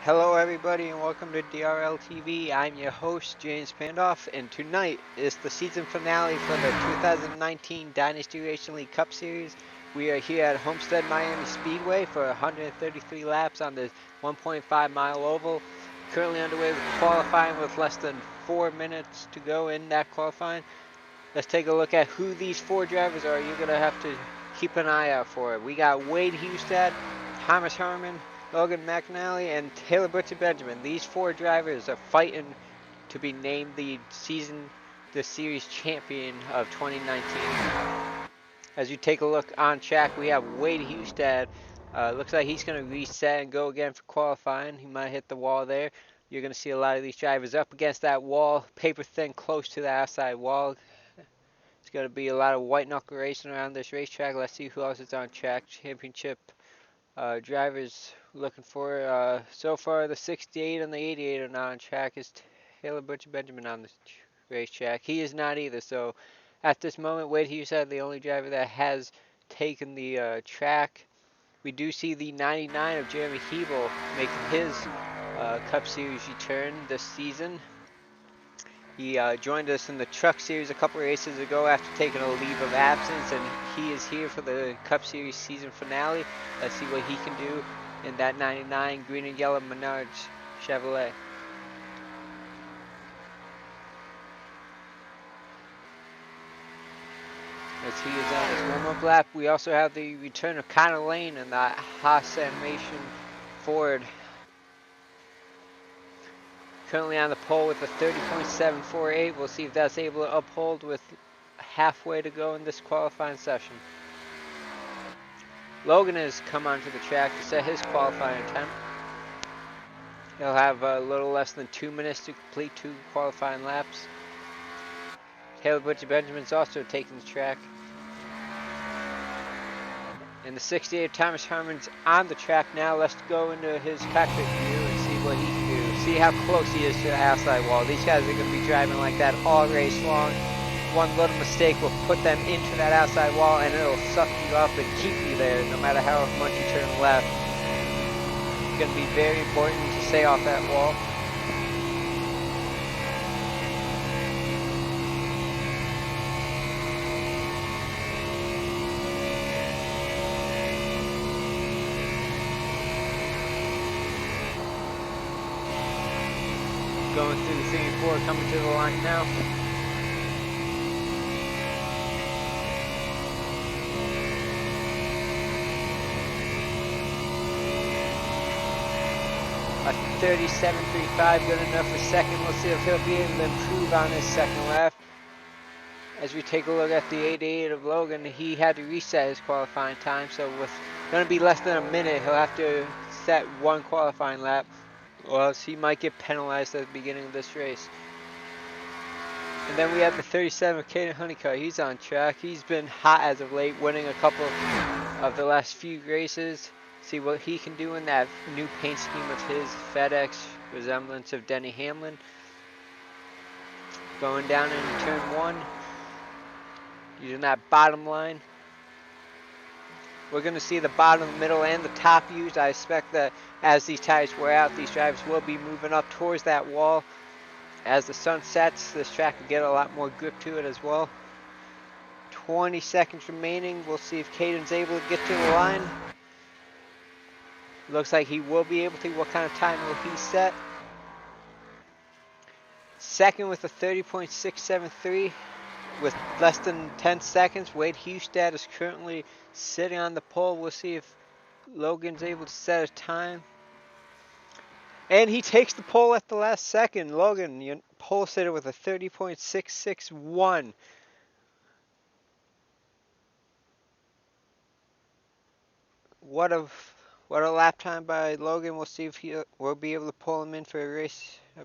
Hello everybody and welcome to DRL TV. I'm your host James Pandoff, and tonight is the season finale for the 2019 Dynasty Racing League Cup Series. We are here at Homestead Miami Speedway for 133 laps on the 1.5 mile oval. Currently underway with qualifying with less than 4 minutes to go in that qualifying. Let's take a look at who these four drivers are. You're going to have to keep an eye out for it. We got Wade Hustad, Thomas Harmon, Logan McNally, and Taylor Butcher Benjamin. These four drivers are fighting to be named the series champion of 2019. As you take a look on track, we have Wade Hustad. Looks like he's going to reset and go again for qualifying. He might hit the wall there. You're going to see a lot of these drivers up against that wall, paper thin, close to the outside wall. It's going to be a lot of white knuckle racing around this racetrack. Let's see who else is on track. Championship drivers looking for. So far, the 68 and the 88 are not on track. Is Taylor Butcher Benjamin on the racetrack? He is not either. So at this moment, Wade Hughes is the only driver that has taken the track. We do see the 99 of Jeremy Hebel making his Cup Series return this season. He joined us in the Truck Series a couple races ago after taking a leave of absence, and he is here for the Cup Series season finale. Let's see what he can do in that 99 green and yellow Menards Chevrolet. As he is on his warm-up lap, we also have the return of Connor Lane in that Haas Animation Ford. Currently on the pole with a 30.748. We'll see if that's able to uphold with halfway to go in this qualifying session. Logan has come onto the track to set his qualifying time. He'll have a little less than 2 minutes to complete 2 qualifying laps. Taylor Butcher Benjamin's also taking the track. And the 68 Thomas Harmon's on the track now. Let's go into his cockpit view and see what he can do. See how close he is to the outside wall. These guys are going to be driving like that all race long. One little mistake will put them into that outside wall, and it'll suck you up and keep you there no matter how much you turn left. It's going to be very important to stay off that wall. Going through the 3 and 4, coming to the line now. A 37.35, good enough for second. We'll see if he'll be able to improve on his second lap. As we take a look at the 88 of Logan, he had to reset his qualifying time, so with going to be less than a minute, he'll have to set one qualifying lap, or else he might get penalized at the beginning of this race. And then we have the 37 of Caden Honeycutt. He's on track. He's been hot as of late, winning a couple of the last few races. See what he can do in that new paint scheme with his FedEx resemblance of Denny Hamlin. Going down into turn 1, using that bottom line. We're going to see the bottom, middle, and the top used. I expect that as these tires wear out, these drivers will be moving up towards that wall. As the sun sets, this track will get a lot more grip to it as well. 20 seconds remaining. We'll see if Caden's able to get to the line. Looks like he will be able to. What kind of time will he set? Second with a 30.673 with less than 10 seconds. Wade Hustad is currently sitting on the pole. We'll see if Logan's able to set a time. And he takes the pole at the last second. Logan, your pole sitter with a 30.661. What a lap time by Logan. We'll see if he will be able to pull him in for a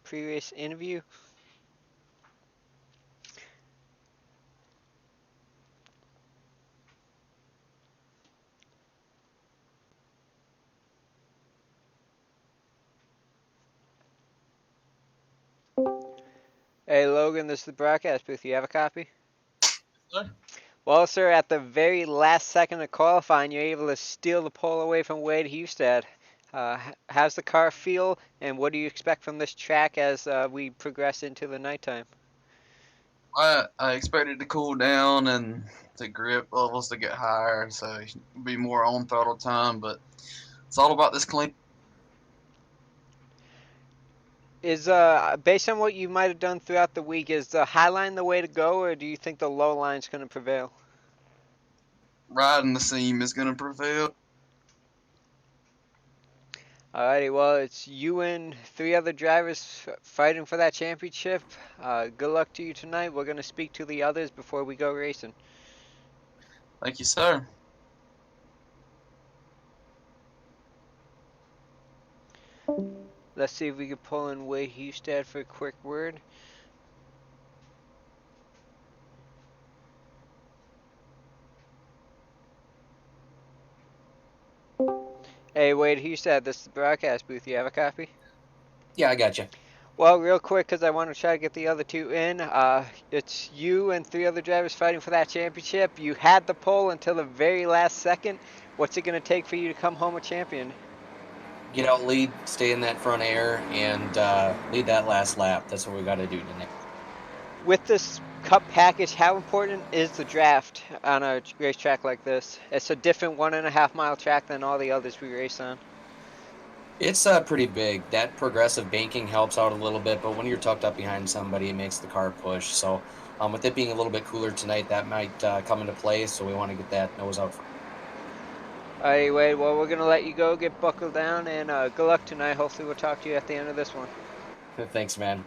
pre-race interview. Hey Logan, this is the broadcast booth. You have a copy? Sir? Well, sir, at the very last second of qualifying, you're able to steal the pole away from Wade Hustad. How's the car feel, and what do you expect from this track as we progress into the nighttime? I expect it to cool down and the grip levels to get higher, so be more on throttle time. But it's all about this clean. Is based on what you might have done throughout the week, is the high line the way to go, or do you think the low line's going to prevail? Riding the seam is going to prevail. Alrighty, well, it's you and three other drivers fighting for that championship. Good luck to you tonight. We're going to speak to the others before we go racing. Thank you, sir. Let's see if we can pull in Wade Hustad for a quick word. Hey, Wade Hustad, this is the broadcast booth. You have a copy? Yeah, I got you. Well, real quick, because I want to try to get the other two in. It's you and three other drivers fighting for that championship. You had the pole until the very last second. What's it going to take for you to come home a champion? Get out, lead, stay in that front air, and lead that last lap. That's what we got to do tonight. With this Cup package, how important is the draft on a racetrack like this? It's a different 1.5 mile track than all the others we race on. It's pretty big. That progressive banking helps out a little bit, but when you're tucked up behind somebody, it makes the car push. So with it being a little bit cooler tonight, that might come into play. So we want to get that nose out front. Anyway, well, we're going to let you go, get buckled down, and good luck tonight. Hopefully we'll talk to you at the end of this one. Thanks, man.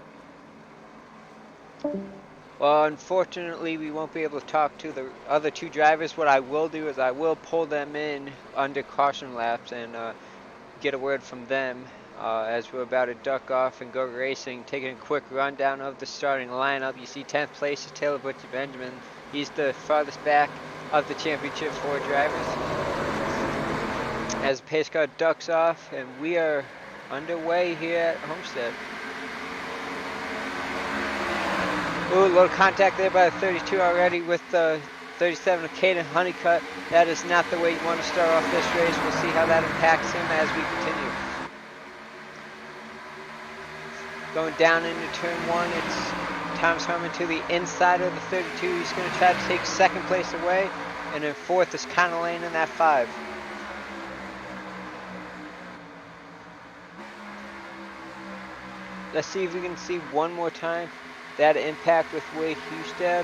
Well, unfortunately, we won't be able to talk to the other two drivers. What I will do is I will pull them in under caution laps and get a word from them as we're about to duck off and go racing. Taking a quick rundown of the starting lineup. You see 10th place is Taylor Butcher Benjamin. He's the farthest back of the championship four drivers. As the pace car ducks off, and we are underway here at Homestead. Ooh, a little contact there by the 32 already with the 37 of Caden Honeycutt. That is not the way you want to start off this race. We'll see how that impacts him as we continue. Going down into turn one, it's Thomas Harmon to the inside of the 32. He's going to try to take second place away. And then fourth is Connor Lane in that 5. Let's see if we can see one more time that impact with Wade Hustad.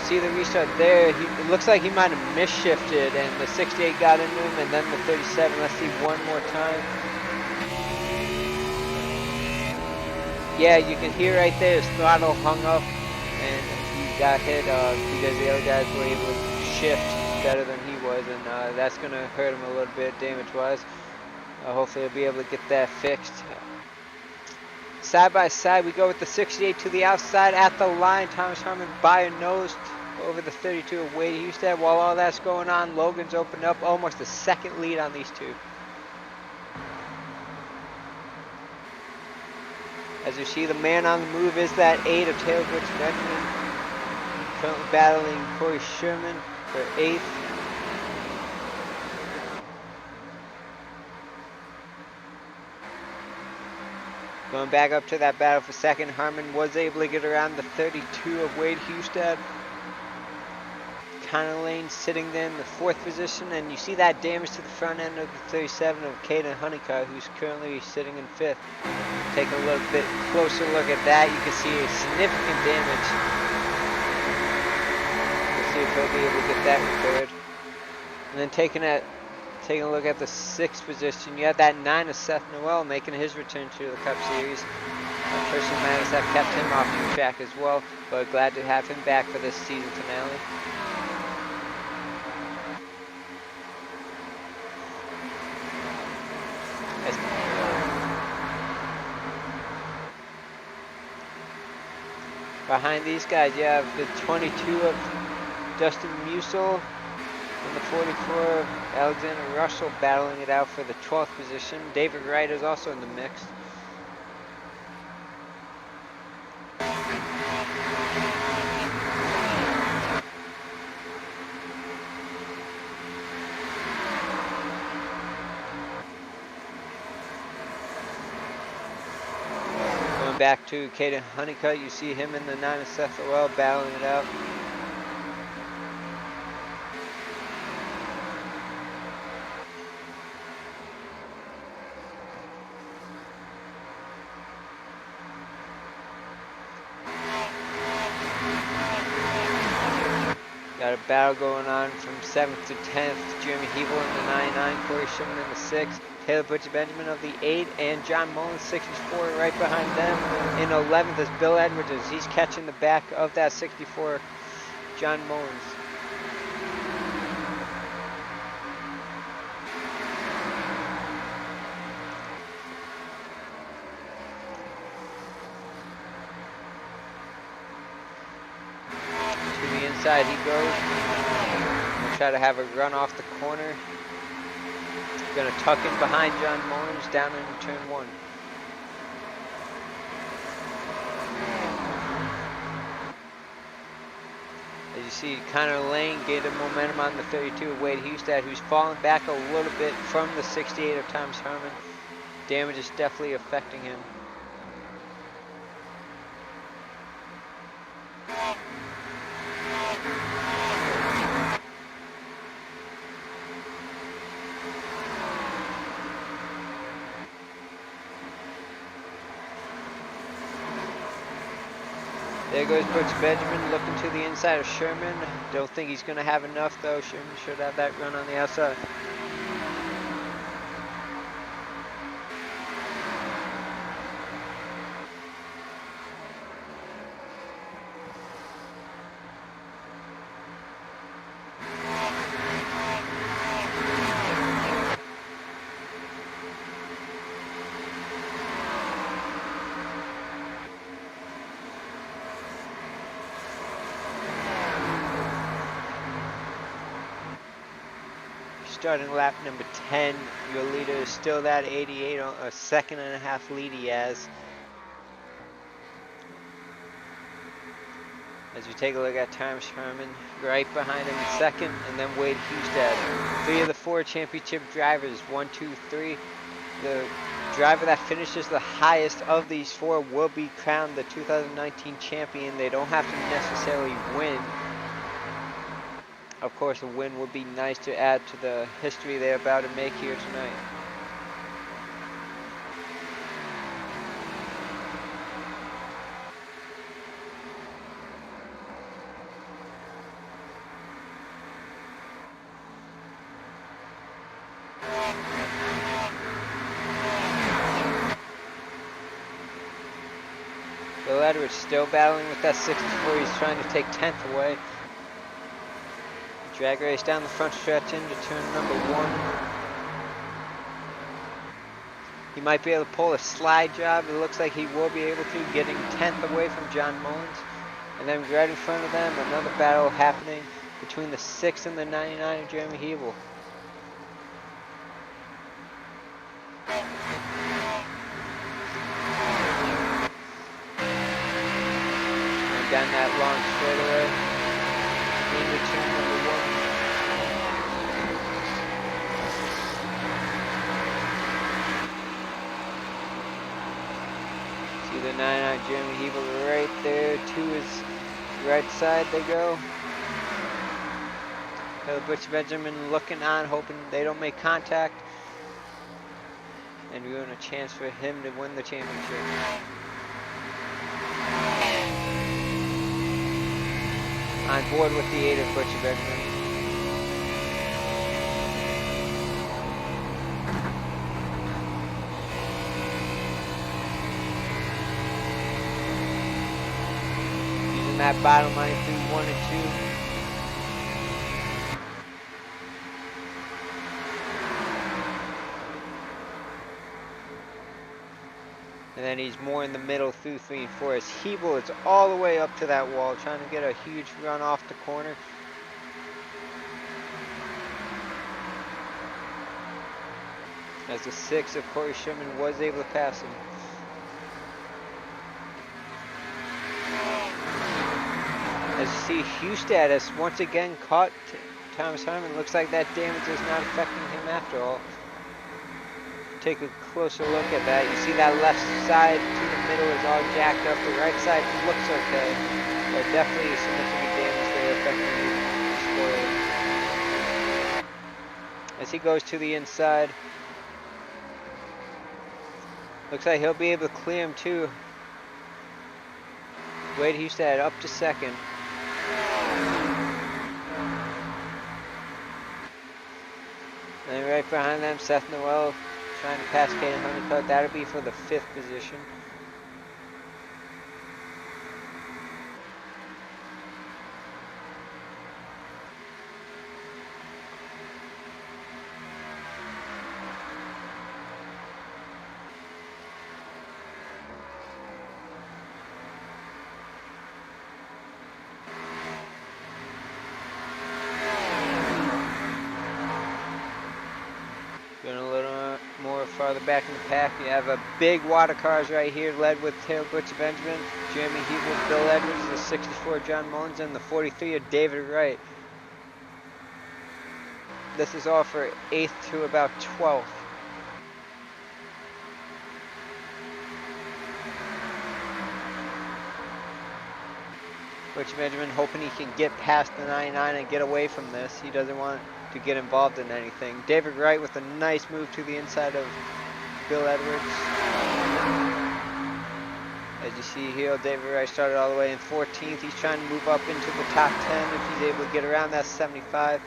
See the restart there. It looks like he might have misshifted and the 68 got into him and then the 37. Let's see one more time. Yeah, you can hear right there his throttle hung up and he got hit because the other guys were able to shift better than he was, and that's going to hurt him a little bit damage-wise. Hopefully he'll be able to get that fixed. Side by side, we go with the 68 to the outside at the line. Thomas Harmon by a nose over the 32 of Wade Hustad. While all that's going on, Logan's opened up almost a second lead on these two. As you see, the man on the move is that 8 of Taylor Butcher Benjamin. Currently battling Corey Sherman for 8th. Going back up to that battle for second, Harmon was able to get around the 32 of Wade Hustad. Connor Lane sitting there in the 4th position, and you see that damage to the front end of the 37 of Caden Honeycutt, who's currently sitting in 5th. Taking a little bit closer look at that, you can see a significant damage. We'll see if he'll be able to get that repaired. And then taking a look at the 6th position, you have that 9 of Seth Noel making his return to the Cup Series. Personal matters have kept him off the track as well, but glad to have him back for this season finale. Behind these guys, you have the 22 of Dustin Musil and the 44 of Alexander Russell battling it out for the 12th position. David Wright is also in the mix. back to Caden Honeycutt. You see him in the 9 of Seth Orwell battling it out. Got a battle going on from 7th to 10th. Jeremy Hebel in the 99, Corey Schumann in the 6, Taylor Butcher Benjamin of the 8, and John Mullins 64 right behind them. In 11th is Bill Edwards as he's catching the back of that 64, John Mullins. Inside he goes. He'll try to have a run off the corner. Gonna tuck in behind John Mullins down in turn 1. As you see, Connor Lane gained a momentum on the 32 of Wade Hustad, who's fallen back a little bit from the 68 of Thomas Herman. Damage is definitely affecting him. There goes Butch Benjamin looking to the inside of Sherman. Don't think he's going to have enough though. Sherman should have that run on the outside. Starting lap number 10, your leader is still that 88, a second and a half lead he has. As you take a look at Thomas Herman, right behind him in second, and then Wade Hustad. 3 of the 4 championship drivers, 1, 2, 3. The driver that finishes the highest of these 4 will be crowned the 2019 champion. They don't have to necessarily win. Of course, a win would be nice to add to the history they're about to make here tonight. Bill Edwards still battling with that 64. He's trying to take 10th away. Drag race down the front stretch into turn number 1. He might be able to pull a slide job. It looks like he will be able to, getting 10th away from John Mullins. And then right in front of them, another battle happening between the 6 and the 99 of Jeremy Hebel. And down that long straightaway into turn number 1. See the 99 Jeremy Hebel right there to his right side they go. Butch Benjamin looking on, hoping they don't make contact. And giving a chance for him to win the championship. On board with the 8 of Butch Benjamin. Using that bottom line through 1 and 2. And then he's more in the middle through 3 and 4 as Hebel is all the way up to that wall, trying to get a huge run off the corner. As the 6 of Corey Sherman was able to pass him. As you see, Hustad has once again caught Thomas Herman. Looks like that damage is not affecting him after all. Take a closer look at that. You see that left side to the the middle is all jacked up. The right side looks okay, but definitely significant damage there affecting the spoiler. As he goes to the inside, looks like he'll be able to clear him too. Wade Hustad up to second. And right behind them, Seth Noel trying to pass Caden Honeycutt. That'll be for the 5th position. Going a little more farther back in the pack, you have a big wad of cars right here, led with Taylor Butcher Benjamin, Jeremy Hebel, Bill Edwards, the 64 John Mullins, and the 43 of David Wright. This is all for 8th to about 12th. Butcher Benjamin hoping he can get past the 99 and get away from this. He doesn't want to get involved in anything. David Wright with a nice move to the inside of Bill Edwards. As you see here, David Wright started all the way in 14th. He's trying to move up into the top 10 if he's able to get around that 75.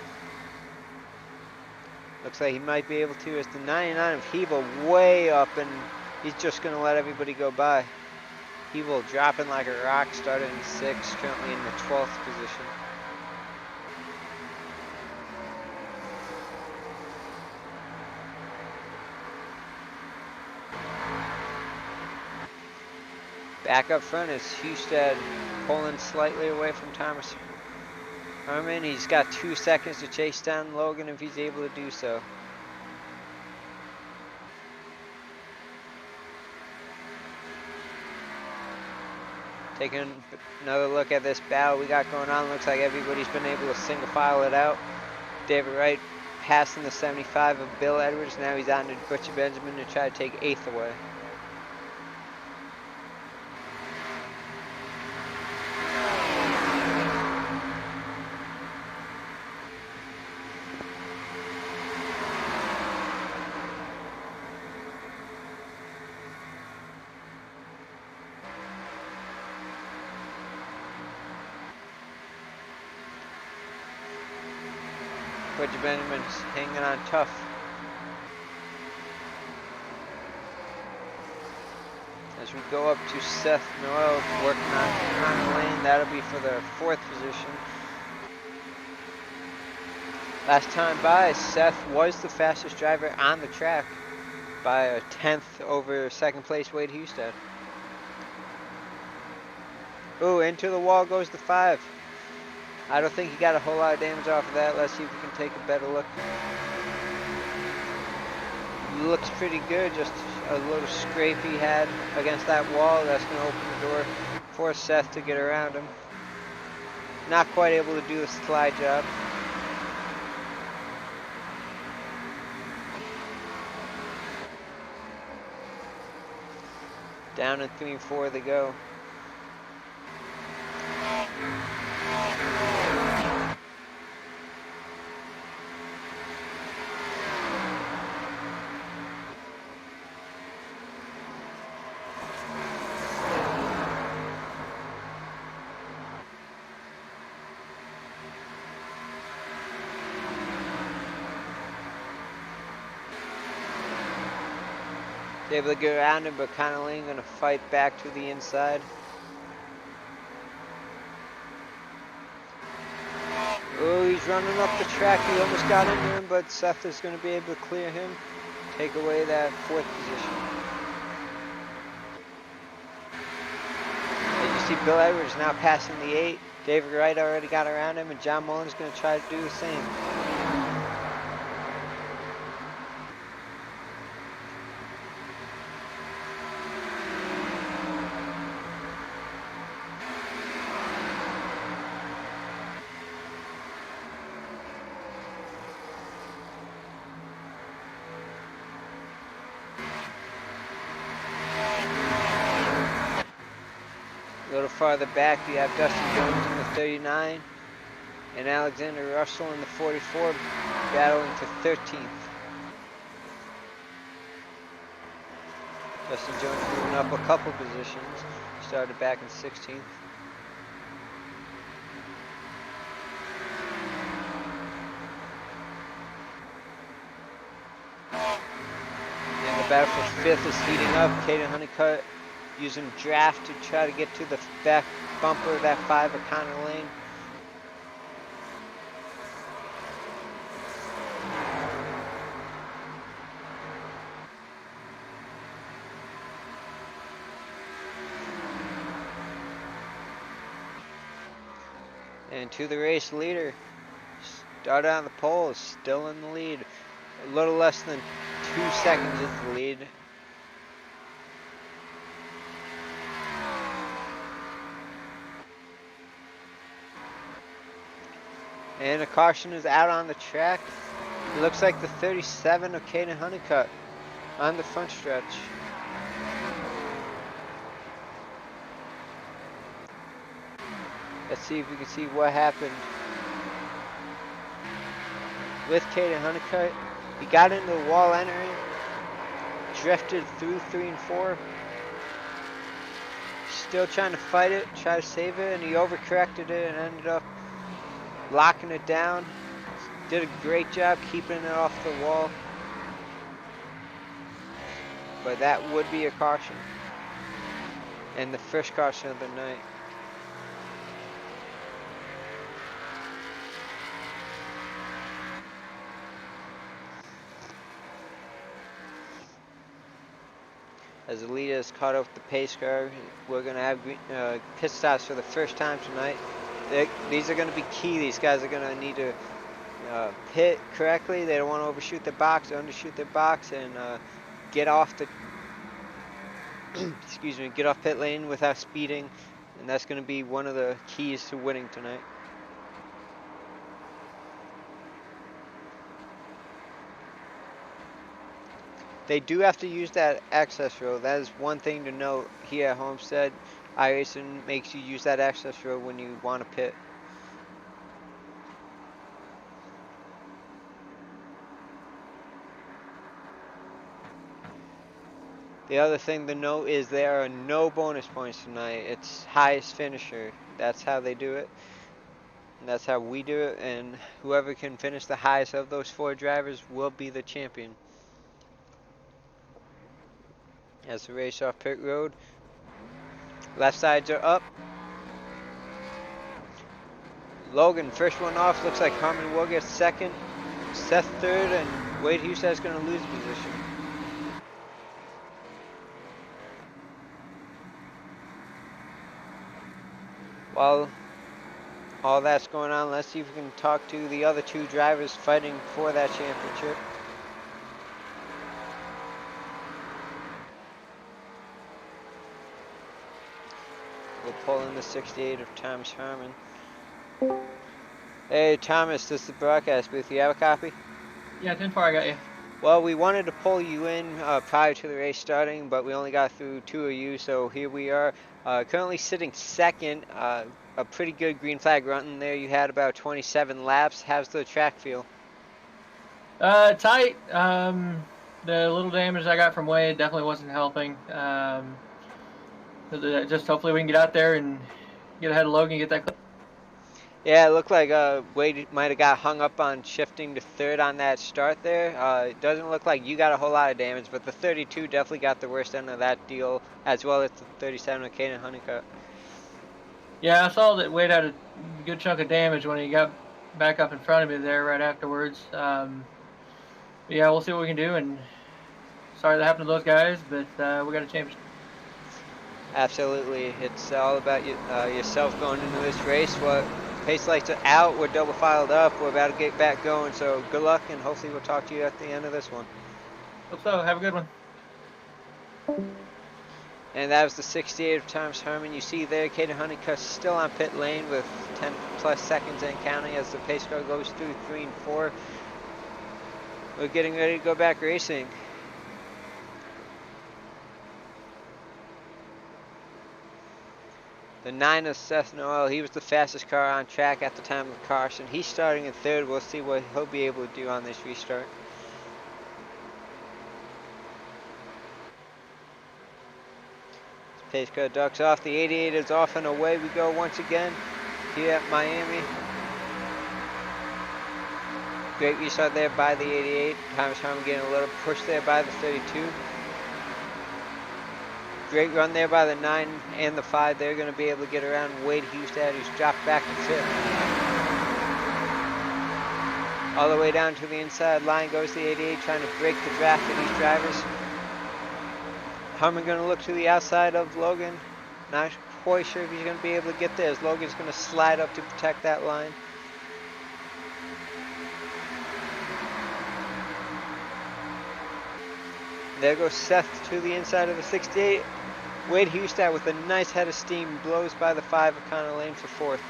Looks like he might be able to. As the 99 of Hebel way up, and he's just going to let everybody go by. Hebel dropping like a rock, started in 6th, currently in the 12th position. Back up front is Hustad pulling slightly away from Thomas Herman. He's got 2 seconds to chase down Logan if he's able to do so. Taking another look at this battle we got going on. Looks like everybody's been able to single file it out. David Wright passing the 75 of Bill Edwards. Now he's on to Butcher Benjamin to try to take 8th away. Butcher Benjamin's hanging on tough. As we go up to Seth Noel working on the lane, that'll be for the 4th position. Last time by, Seth was the fastest driver on the track by a 10th over 2nd place Wade Hustad. Ooh, into the wall goes the 5. I don't think he got a whole lot of damage off of that. Let's see if we can take a better look. Looks pretty good, just a little scrape he had against that wall. That's going to open the door for Seth to get around him. Not quite able to do the slide job. Down in 3 and 4 they go. Able to get around him, but Connolly going to fight back to the inside. Oh, he's running up the track. He almost got into him, but Seth is going to be able to clear him, take away that 4th position. As you see, Bill Edwards now passing the 8. David Wright already got around him, and John Mullins going to try to do the same. farther back, you have Dustin Jones in the 39 and Alexander Russell in the 44 battling to 13th. Dustin Jones moving up a couple positions. Started back in 16th. And the battle for 5th is heating up. Caden Honeycutt using draft to try to get to the back bumper of that 5 O'Connor lane. And to the race leader. Started on the pole, is still in the lead. A little less than 2 seconds is the lead. And a caution is out on the track. It looks like the 37 of Caden Honeycutt on the front stretch. Let's see if we can see what happened with Caden Honeycutt. He got into the wall entering, drifted through 3 and 4. Still trying to fight it, try to save it, and he overcorrected it and ended up locking it down. Did a great job keeping it off the wall. But that would be a caution. And the first caution of the night. As the leader is caught up with the pace car, we're going to have pit stops for the first time tonight. These are going to be key. These guys are going to need to pit correctly. They don't want to overshoot their box or undershoot their box, and get off the excuse me, get off pit lane without speeding, and that's going to be one of the keys to winning tonight. They do have to use that access road. That is one thing to note here at Homestead. iRacing makes you use that access road when you want to pit. The other thing to note is there are no bonus points tonight. It's highest finisher. That's how they do it. And that's how we do it. And whoever can finish the highest of those 4 drivers will be the champion. As the race off pit road, left sides are up. Logan, first one off. Looks like Harmon will get second. Seth third, and Wade Hughes is going to lose position. While all that's going on, let's see if we can talk to the other 2 drivers fighting for that championship. We'll pull in the 68 of Thomas Harmon. Hey Thomas, this is the broadcast booth. You have a copy? Yeah, 10-4, I got you. Well, we wanted to pull you in prior to the race starting, but we only got through 2 of you, so here we are. Currently sitting second. A pretty good green flag run there. You had about 27 laps. How's the track feel? Tight. The little damage I got from Wade definitely wasn't helping. Just hopefully we can get out there and get ahead of Logan and get that clip. Yeah, it looked like Wade might have got hung up on shifting to third on that start there. It doesn't look like you got a whole lot of damage, but the 32 definitely got the worst end of that deal, as well as the 37 with Caden Honeycutt. Yeah, I saw that Wade had a good chunk of damage when he got back up in front of me there right afterwards. Yeah, we'll see what we can do, and sorry that happened to those guys, but we got a championship. Absolutely. It's all about yourself going into this race. What pace lights are out. We're double filed up. We're about to get back going. So good luck, and hopefully we'll talk to you at the end of this one. Hope so. Have a good one. And that was the 68 of Thomas Harmon. You see there, Caden Honeycutt still on pit lane with 10 plus seconds and counting as the pace car goes through 3 and 4. We're getting ready to go back racing. The 9 is Seth Noel. He was the fastest car on track at the time of the caution. He's starting in 3rd. We'll see what he'll be able to do on this restart. Pace car ducks off. The 88 is off and away we go once again here at Miami. Great restart there by the 88. Thomas Harmon getting a little push there by the 32. Great run there by the 9 and the 5. They're going to be able to get around Wade Hustad, who's dropped back to 5th. All the way down to the inside line goes the 88, trying to break the draft of these drivers. Harmon going to look to the outside of Logan. Not quite sure if he's going to be able to get there, as Logan's going to slide up to protect that line. There goes Seth to the inside of the 68. Wade Hustad with a nice head of steam blows by the 5 of Connor Lane for 4th.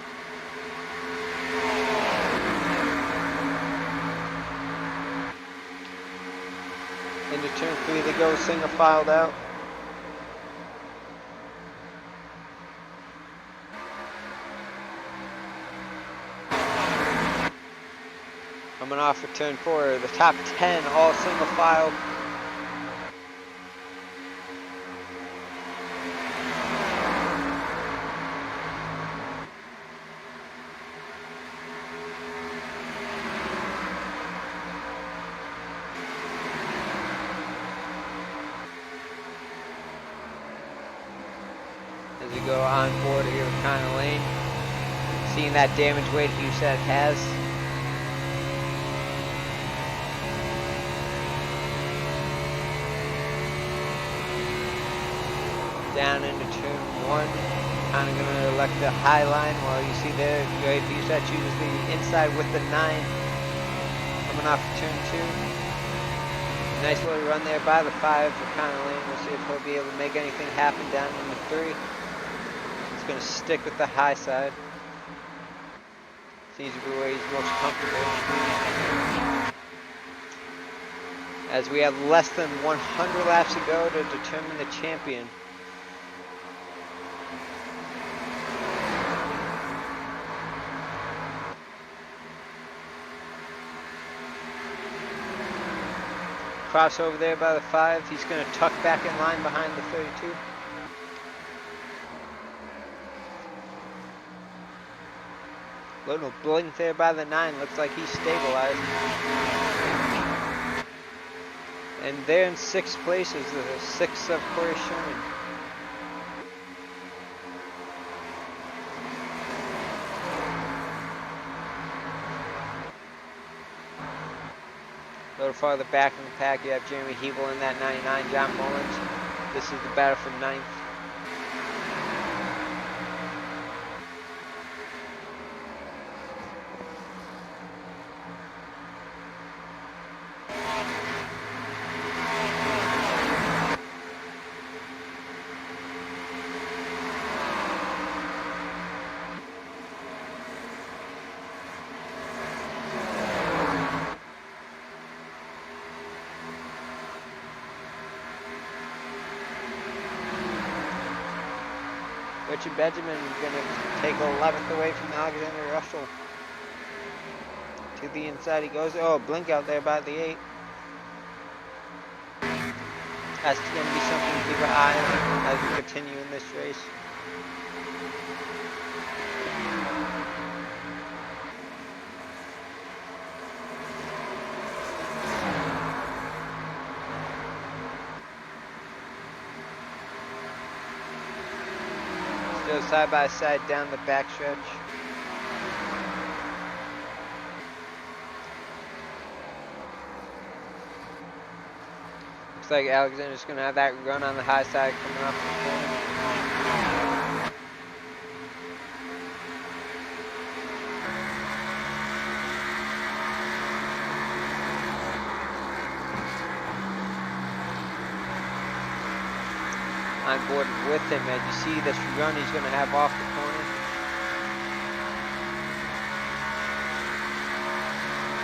Into turn 3 they go, single filed out. Coming off for turn 4, the top 10 all single file. As we go on board here with Connor Lane, seeing that damage Wade Hustad has. Down into turn 1, kind of going to elect the high line. While you see there, Wade Hustad chooses the inside with the 9. Coming off of turn 2. Nice little run there by the 5 for Connor Lane. We'll see if he'll be able to make anything happen down in the 3. He's going to stick with the high side. Seems to be where he's most comfortable. As we have less than 100 laps to go to determine the champion. Crossover there by the 5. He's going to tuck back in line behind the 32. Little blink there by the 9. Looks like he's stabilized. And there in 6th place is the 6 of Corey Sherman. A little farther back in the pack, you have Jeremy Hebel in that 99, John Mullins. This is the battle for 9th. Richard Benjamin is going to take 11th away from Alexander Russell. To the inside he goes. Oh, blink out there by the 8. That's going to be something to keep an eye on as we continue in this race. Still side by side down the backstretch. Looks like Alexander's going to have that run on the high side coming off the corner. On board with him, as you see this run he's going to have off the corner.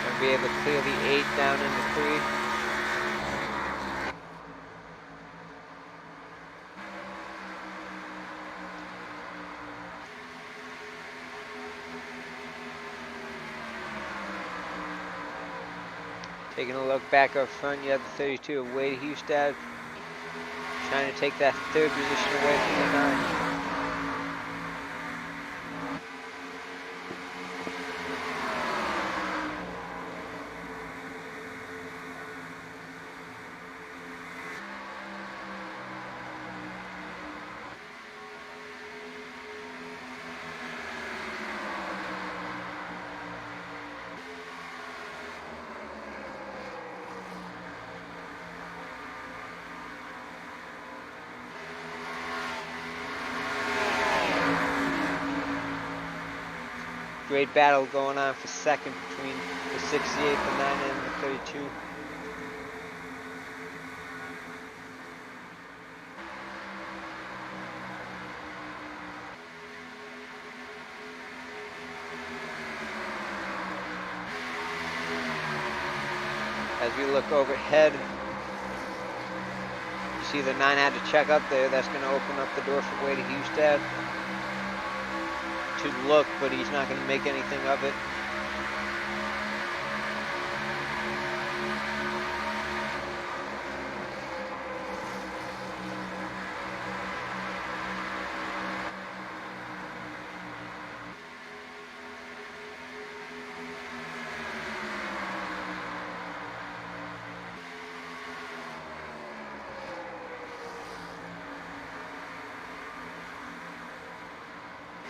Going to be able to clear the 8 down into 3. Taking a look back up front, you have the 32 of Wade Hustad trying to take that third position away from the 9. Great battle going on for second between the 68, the 9, and the 32. As we look overhead, you see the 9 had to check up there. That's going to open up the door for Wade Hustad to look, but he's not going to make anything of it.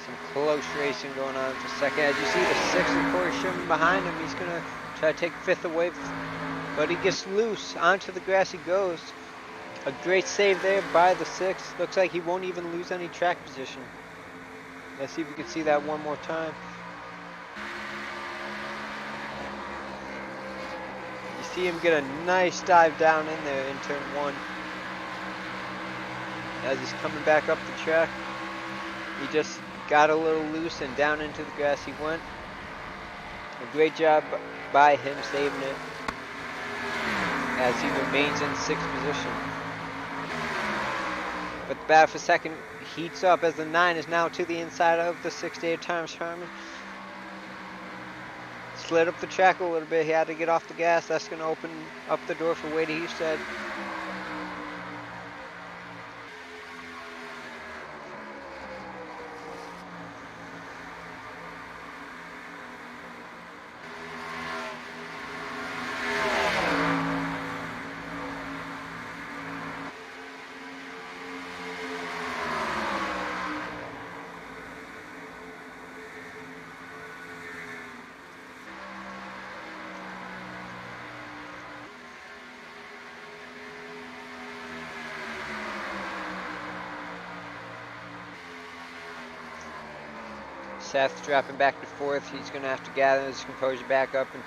Some close racing going on for second. As you see the 6 of Corey Sherman behind him, he's going to try to take 5th away, but he gets loose. Onto the grass he goes. A great save there by the 6. Looks like he won't even lose any track position. Let's see if we can see that one more time. You see him get a nice dive down in there in turn 1. As he's coming back up the track, he just got a little loose and down into the grass he went. A great job by him saving it as he remains in 6th position. But the battle for second heats up as the 9 is now to the inside of the 68 Thomas Harmon. Slid up the track a little bit. He had to get off the gas. That's going to open up the door for Wade Hustad. Seth dropping back to 4th. He's going to have to gather his composure back up and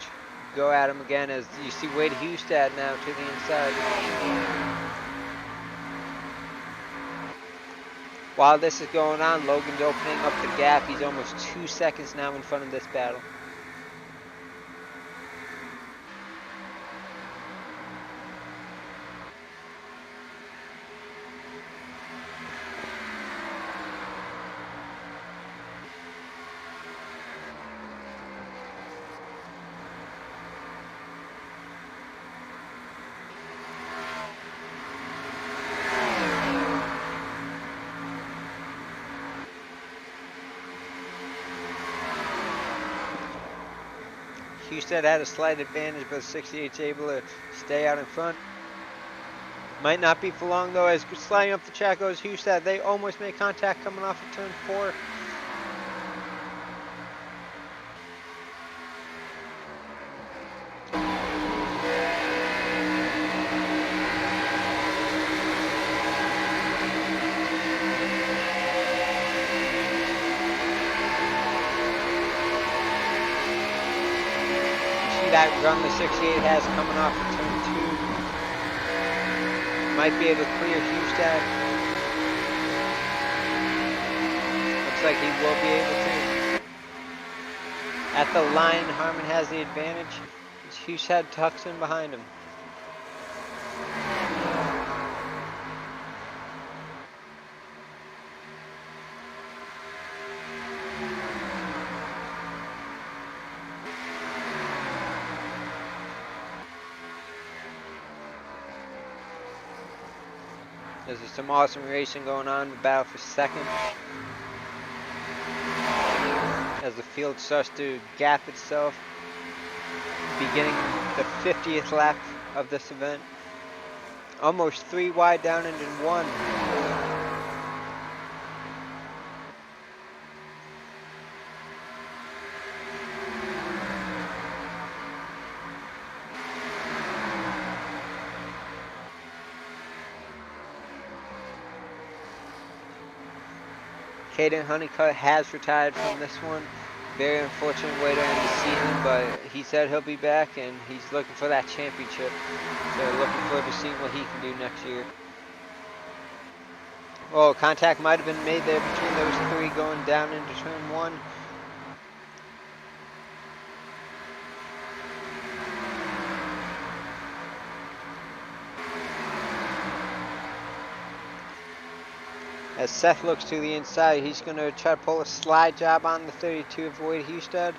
go at him again as you see Wade Hustad now to the inside. While this is going on, Logan's opening up the gap. He's almost 2 seconds now in front of this battle. Hustad had a slight advantage, but 68's able to stay out in front. Might not be for long though, as sliding up the track goes Hustad. They almost made contact coming off of turn 4. That run the 68 has coming off of turn 2. Might be able to clear Hustad. Looks like he will be able to. At the line, Harmon has the advantage. Hustad tucks in behind him. There's some awesome racing going on, the battle for second. As the field starts to gap itself, beginning the 50th lap of this event. Almost 3 wide down into 1. Caden Honeycutt has retired from this one. Very unfortunate way to end the season, but he said he'll be back and he's looking for that championship. So looking forward to seeing what he can do next year. Oh, contact might have been made there between those 3 going down into turn 1. As Seth looks to the inside, he's going to try to pull a slide job on the 32 of Wade Husted.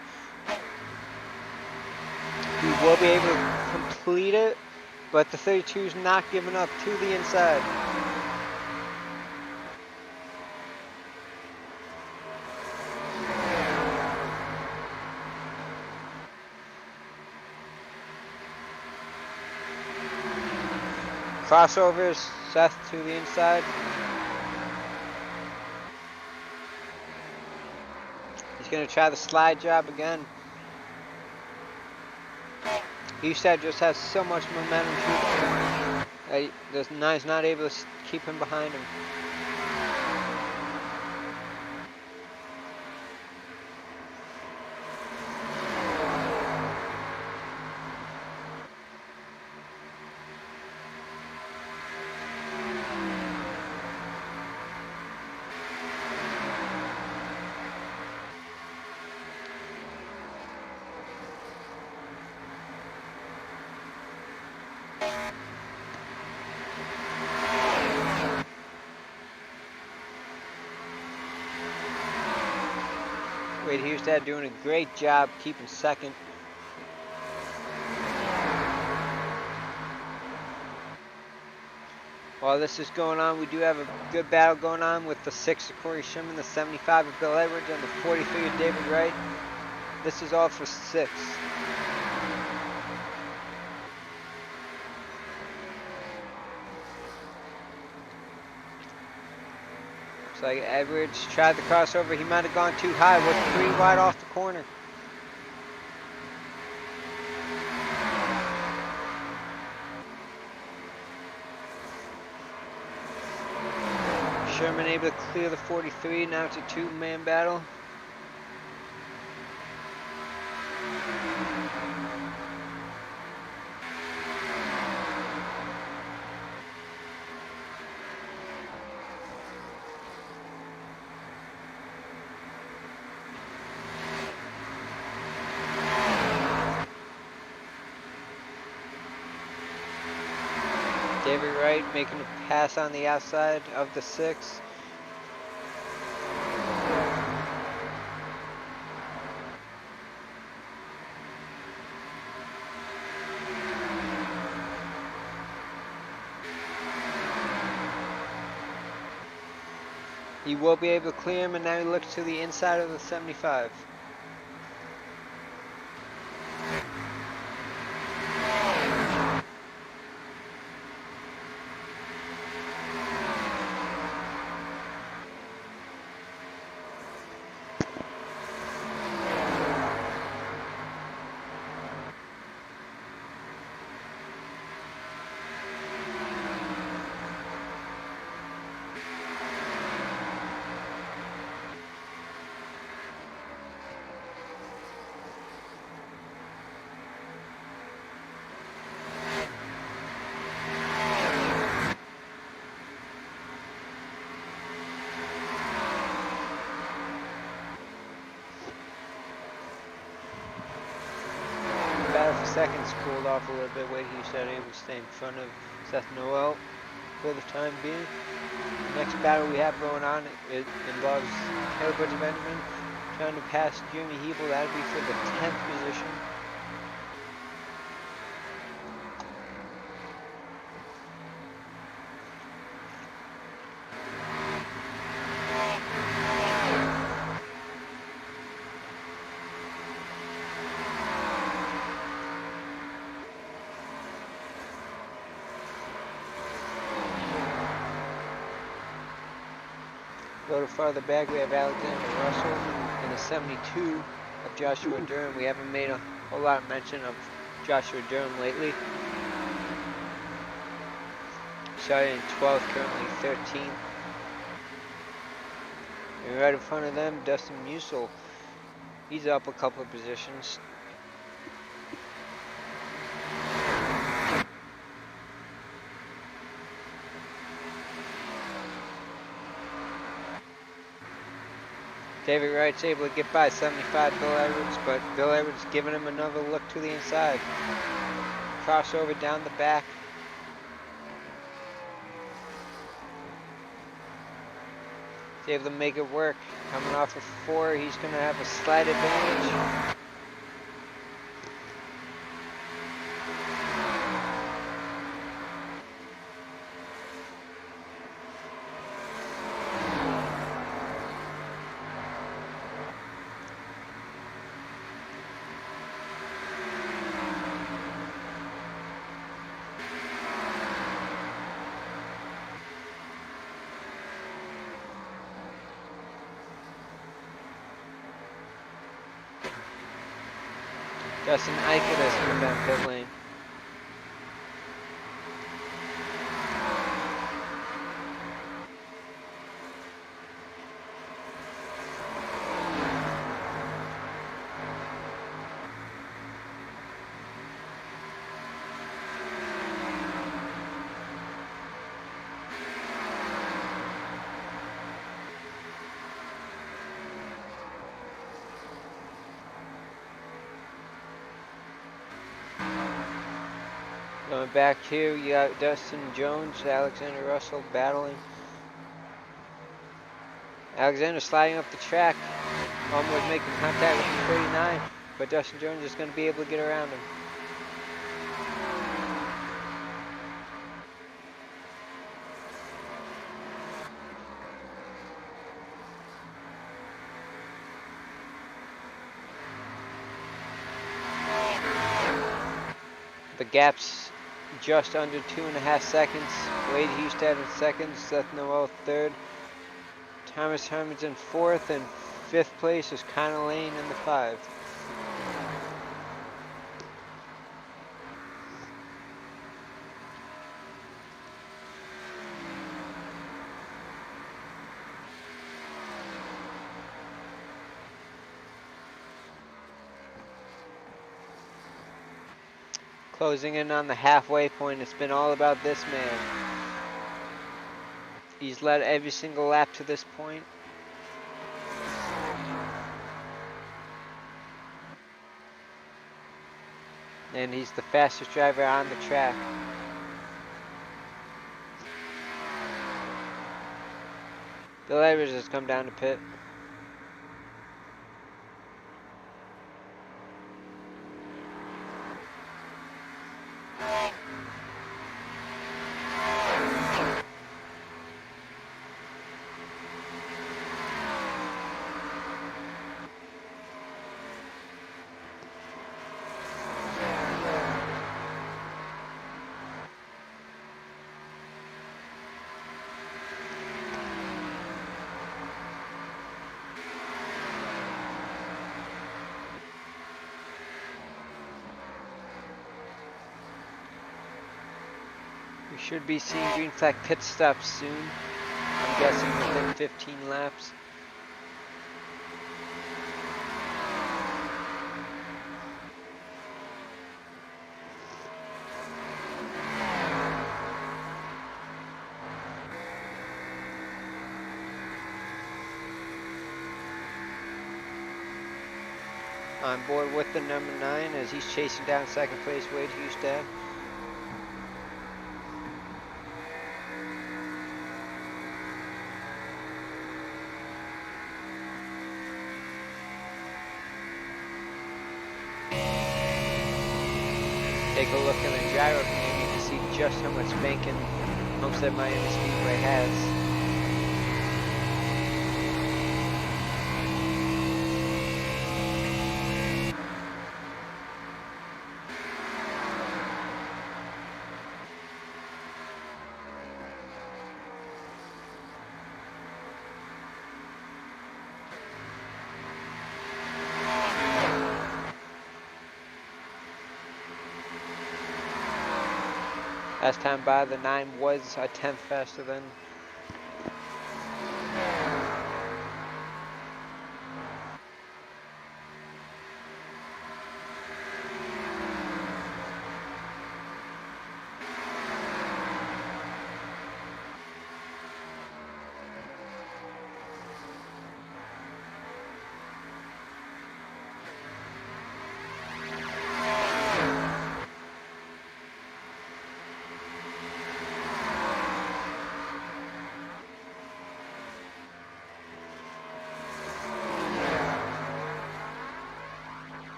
He will be able to complete it, but the 32 is not giving up to the inside. Crossovers, Seth to the inside. He's going to try the slide job again. Husted just has so much momentum through the corner. He's not able to keep him behind him. Wade Husted doing a great job keeping second. While this is going on, we do have a good battle going on with the 6 of Corey Sherman, the 75 of Bill Edwards, and the 43 of David Wright. This is all for 6. Looks like Edwards tried the crossover. He might have gone too high. Was 3 wide off the corner. Sherman able to clear the 43. Now it's a 2-man battle. David Wright making a pass on the outside of the 6. He will be able to clear him, and now he looks to the inside of the 75. Battle for seconds cooled off a little bit. Wade Husted able to stay in front of Seth Noel for the time being. The next battle we have going on, it involves Taylor Butcher Benjamin trying to pass Jeremy Hebel. That'll be for the 10th position. A little farther back, we have Alexander Russell and the 72 of Joshua Durham. We haven't made a whole lot of mention of Joshua Durham lately. Starting in 12th, currently 13th. And right in front of them, Dustin Musil. He's up a couple of positions. David Wright's able to get by 75 Bill Edwards, but Bill Edwards giving him another look to the inside. Crossover down the back. He's able to make it work. Coming off of 4, he's going to have a slight advantage. Justin Eichert has come down pit lane. Going back here, you got Dustin Jones, Alexander Russell battling. Alexander sliding up the track, almost making contact with the 39, but Dustin Jones is going to be able to get around him. The gap's just under 2.5 seconds. Wade Hustad in second, Seth Noel third. Thomas Herman's in fourth, and fifth place is Connor Lane in the 5. Closing in on the halfway point, it's been all about this man. He's led every single lap to this point. And he's the fastest driver on the track. Bill Edwards has come down to pit. We should be seeing green flag pit stops soon. I'm guessing within 15 laps. On board with the number 9 as he's chasing down second place Wade Hustad. Take a look in the gyro cam, you can see just how much banking Homestead Miami Speedway has. Last time by, the 9 was a 10th faster than.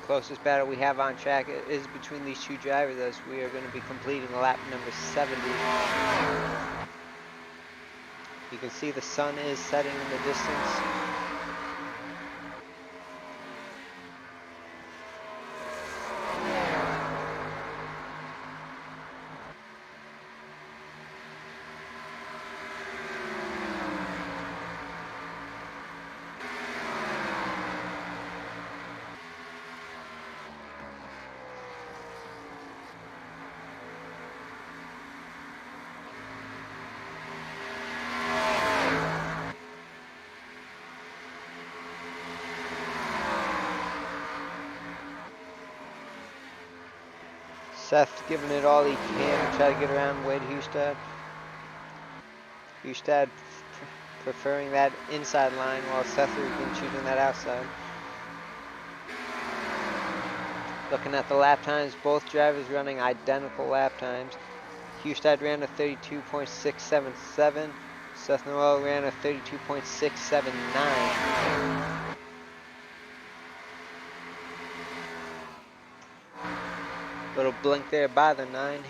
Closest battle we have on track is between these two drivers, as we are going to be completing lap number 70. You can see the sun is setting in the distance. Seth giving it all he can to try to get around Wade Hustad. Hustad preferring that inside line while Seth has been choosing that outside. Looking at the lap times, both drivers running identical lap times. Hustad ran a 32.677. Seth Noel ran a 32.679. Little blink there by the 9.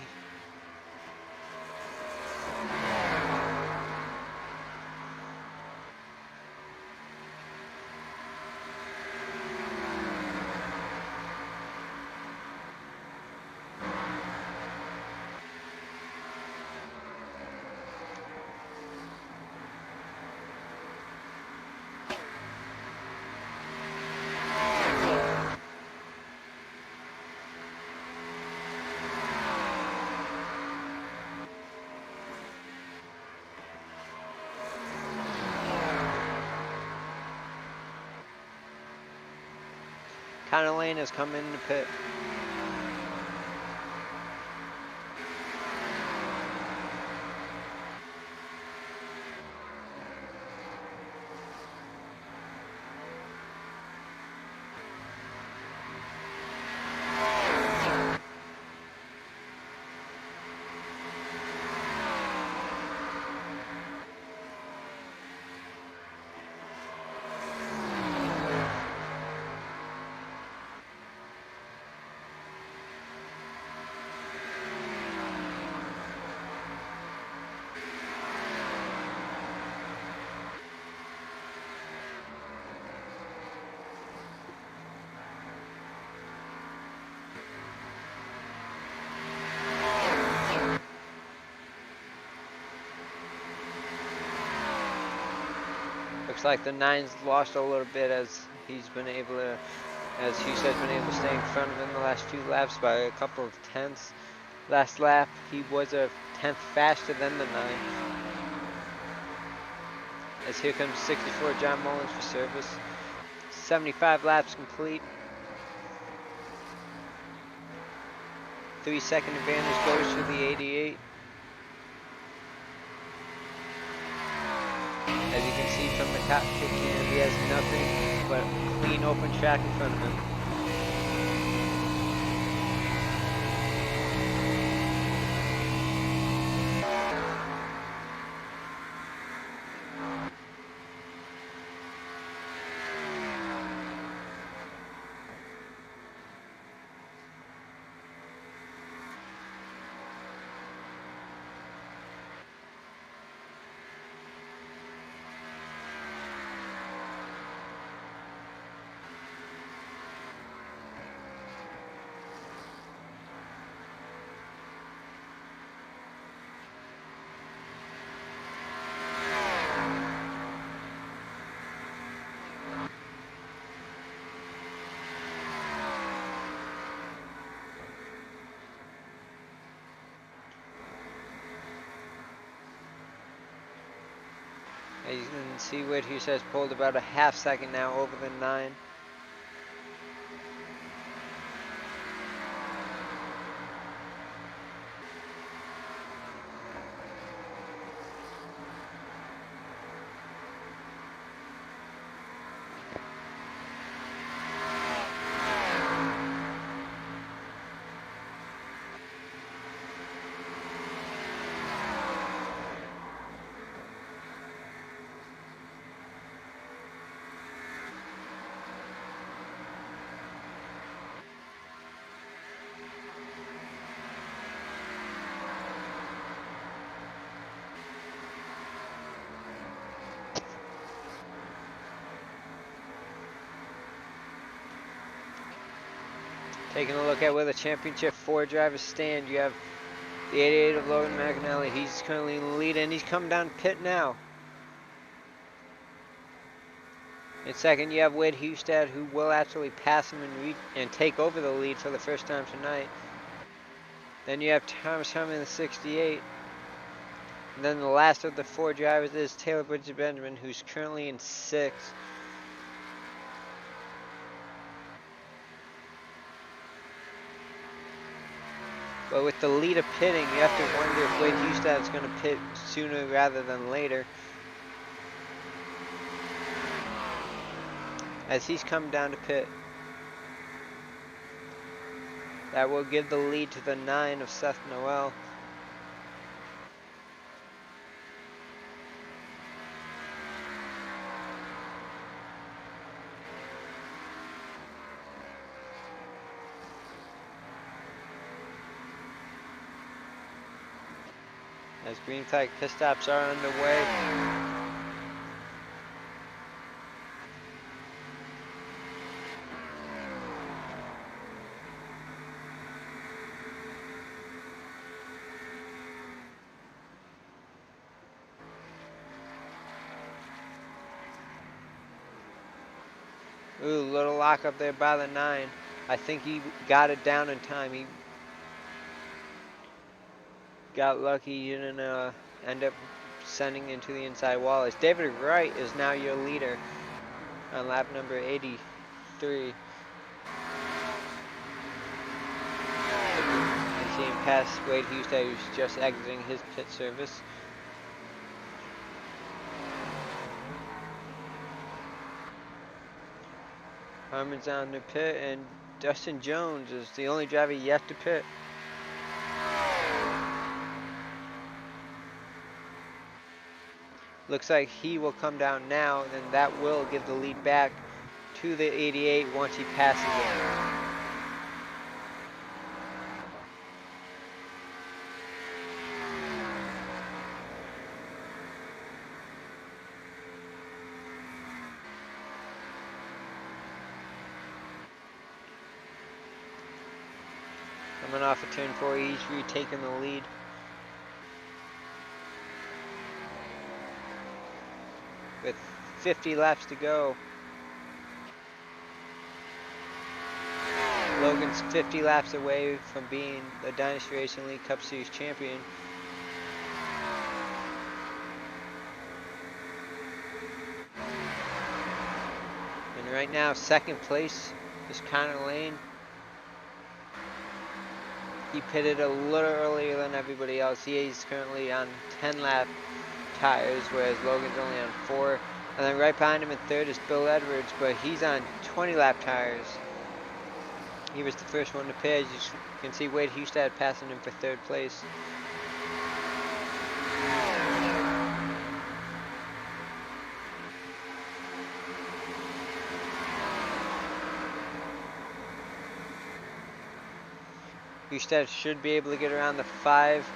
Connor Lane has come into pit. Looks like the 9's lost a little bit as he's been able to, as Hughes has been able to stay in front of him the last few laps by a couple of tenths. Last lap, he was a 10th faster than the 9. As here comes 64 John Mullins for service. 75 laps complete. 3-second advantage goes to the 88. As you can see from the cockpit cam, he has nothing but clean open track in front of him. As you can see, Wade Hughes has pulled about a half second now over the 9. Taking a look at where the championship 4 drivers stand, you have the 88 of Logan McAnally. He's currently in the lead, and he's coming down pit now. In second, you have Wade Hustad, who will actually pass him and take over the lead for the first time tonight. Then you have Thomas Herman in the 68. And then the last of the 4 drivers is Taylor Bridges Benjamin, who's currently in 6th. But with the lead of pitting, you have to wonder if Wade Hustad is going to pit sooner rather than later, as he's come down to pit. That will give the lead to the 9 of Seth Noel. As green flag pit stops are underway. Ooh, little lock up there by the 9. I think he got it down in time. He got lucky. He didn't end up sending into the inside wall. As David Wright is now your leader on lap number 83. And seeing past Wade Hustad, who's just exiting his pit service. Harmon's on the pit, and Dustin Jones is the only driver yet to pit. Looks like he will come down now, and then that will give the lead back to the 88 once he passes it. Coming off of turn 4, he's retaking the lead. With 50 laps to go. Logan's 50 laps away from being the Dynasty Racing League Cup Series champion. And right now, second place is Connor Lane. He pitted a little earlier than everybody else. He's currently on 10 lap tires, whereas Logan's only on 4. And then right behind him in third is Bill Edwards, but he's on 20 lap tires. He was the first one to pit. As you can see, Wade Hustad passing him for third place. Hustad should be able to get around the 5,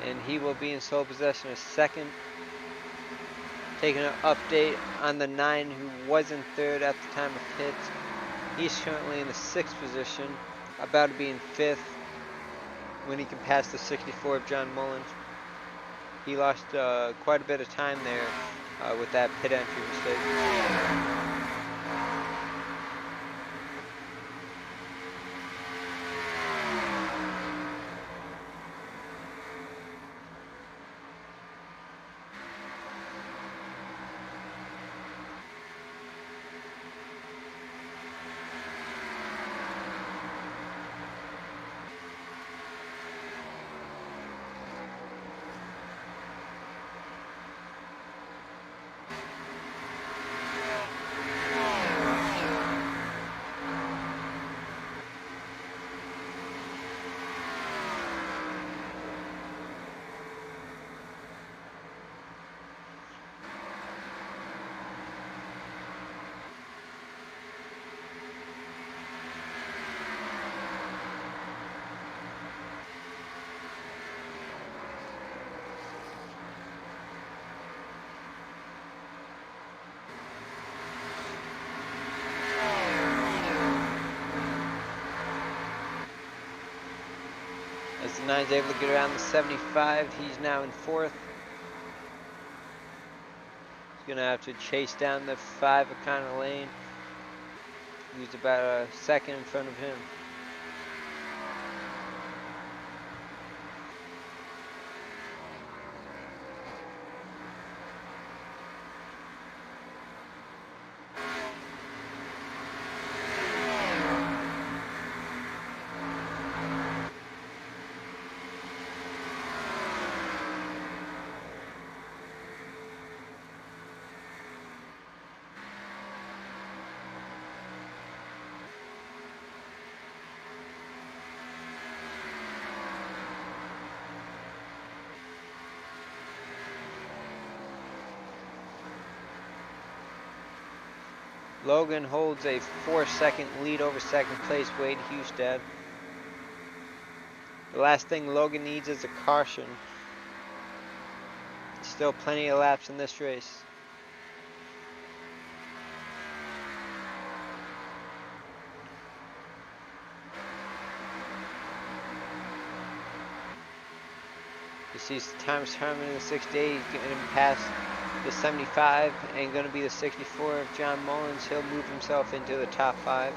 and he will be in sole possession of second. Taking an update on the 9, who was in third at the time of pits. He's currently in the 6th position, about to be in 5th when he can pass the 64 of John Mullins. He lost quite a bit of time there with that pit entry mistake. 9's able to get around the 75. He's now in 4th. He's going to have to chase down the 5 O'Connor lane. He's about a second in front of him. Logan holds a 4-second lead over second place Wade Hustad. The last thing Logan needs is a caution. Still plenty of laps in this race. He sees Thomas Herman in the 68. He's getting him past the 75 and going to be the 64 of John Mullins. He'll move himself into the top 5.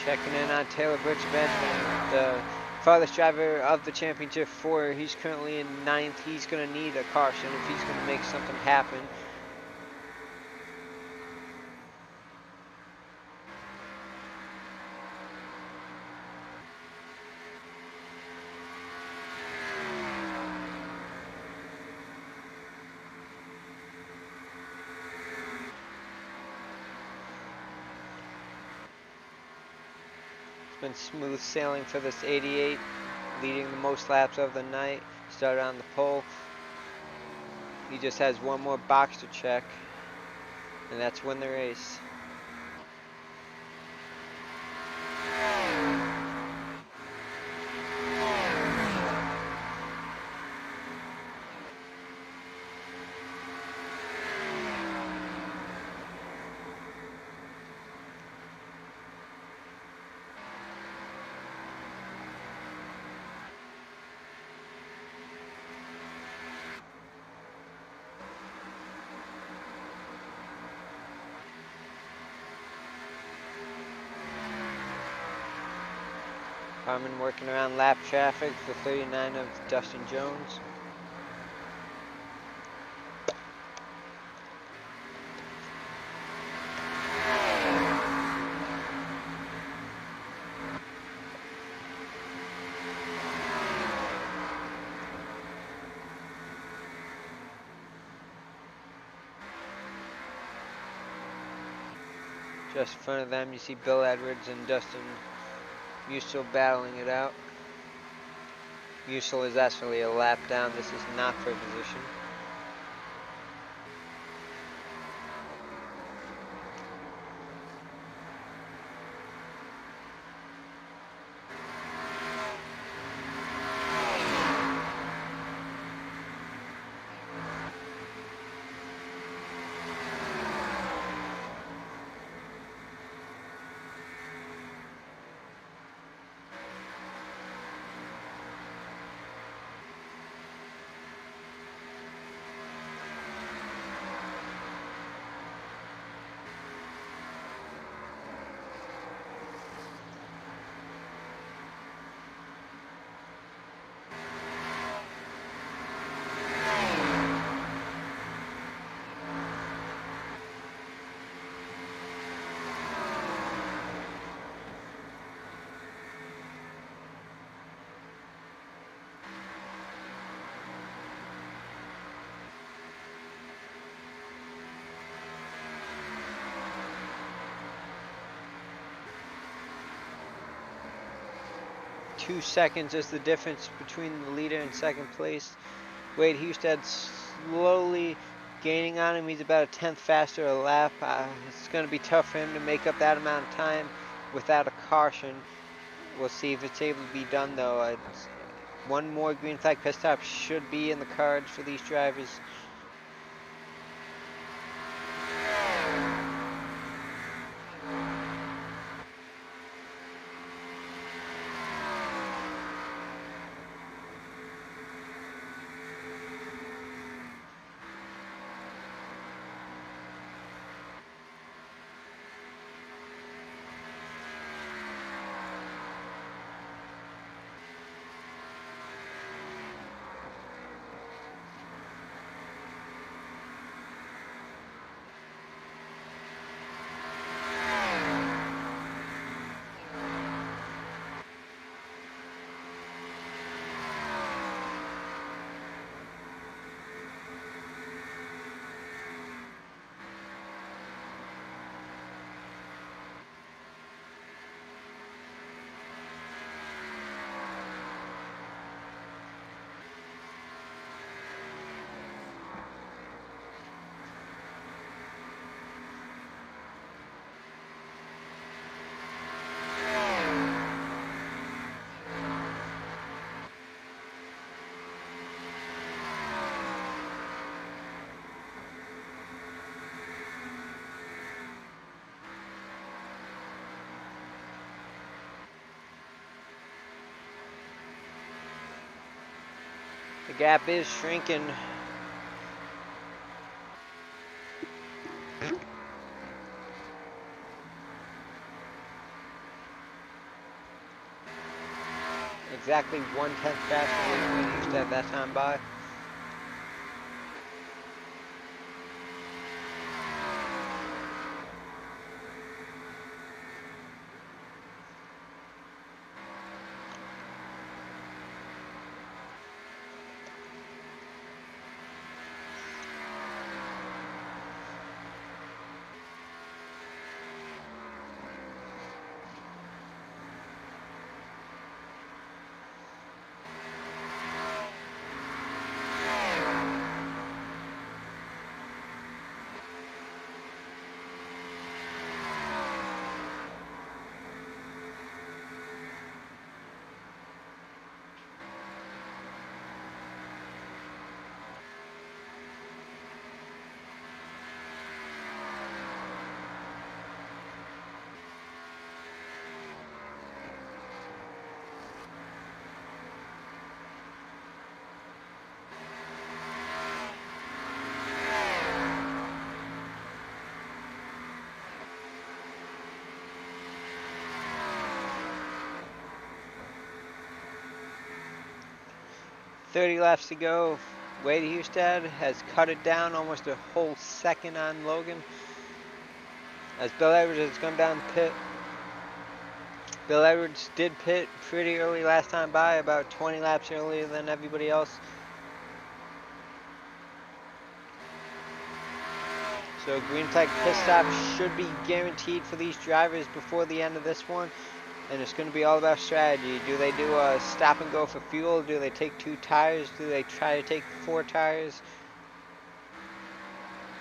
Checking in on Taylor Birchman, the farthest driver of the championship 4. He's currently in 9th. He's going to need a caution if he's going to make something happen. Been smooth sailing for this 88, leading the most laps of the night. Started on the pole. He just has one more box to check, and that's win the race. Harmon working around lap traffic for 39 of Dustin Jones. Just in front of them, you see Bill Edwards and Dustin Musil battling it out. Musil is actually a lap down. This is not for position. 2 seconds is the difference between the leader and second place. Wade Husted slowly gaining on him. He's about a tenth faster a lap. It's going to be tough for him to make up that amount of time without a caution. We'll see if it's able to be done though. One more green flag pit stop should be in the cards for these drivers. The gap is shrinking. Exactly 1/10 faster than we used to have that time by. .30 laps to go. Wade Husted has cut it down almost a whole second on Logan. As Bill Edwards has come down pit. Bill Edwards did pit pretty early last time by, about 20 laps earlier than everybody else. So green flag pit stop should be guaranteed for these drivers before the end of this one. And it's going to be all about strategy. Do they do a stop and go for fuel? Do they take 2 tires? Do they try to take 4 tires?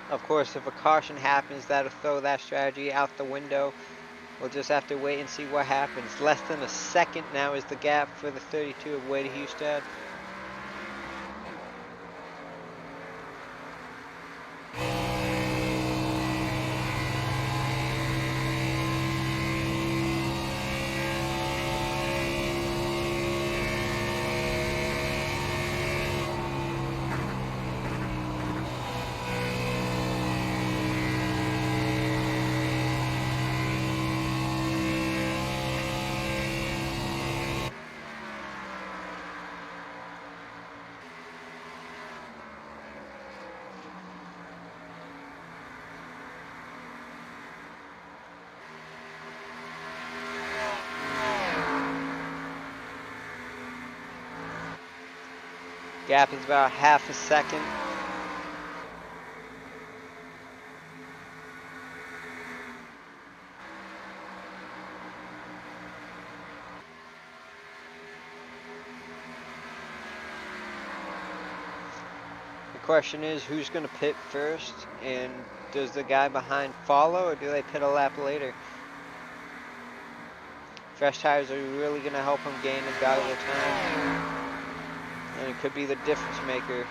Of course, if a caution happens, that'll throw that strategy out the window. We'll just have to wait and see what happens. Less than a second now is the gap for the 32 of Wade Husted. Gap is about half a second. question is, who's going to pit first, and does the guy behind follow, or do they pit a lap later? Fresh tires are really going to help him gain a valuable time, and it could be the difference maker.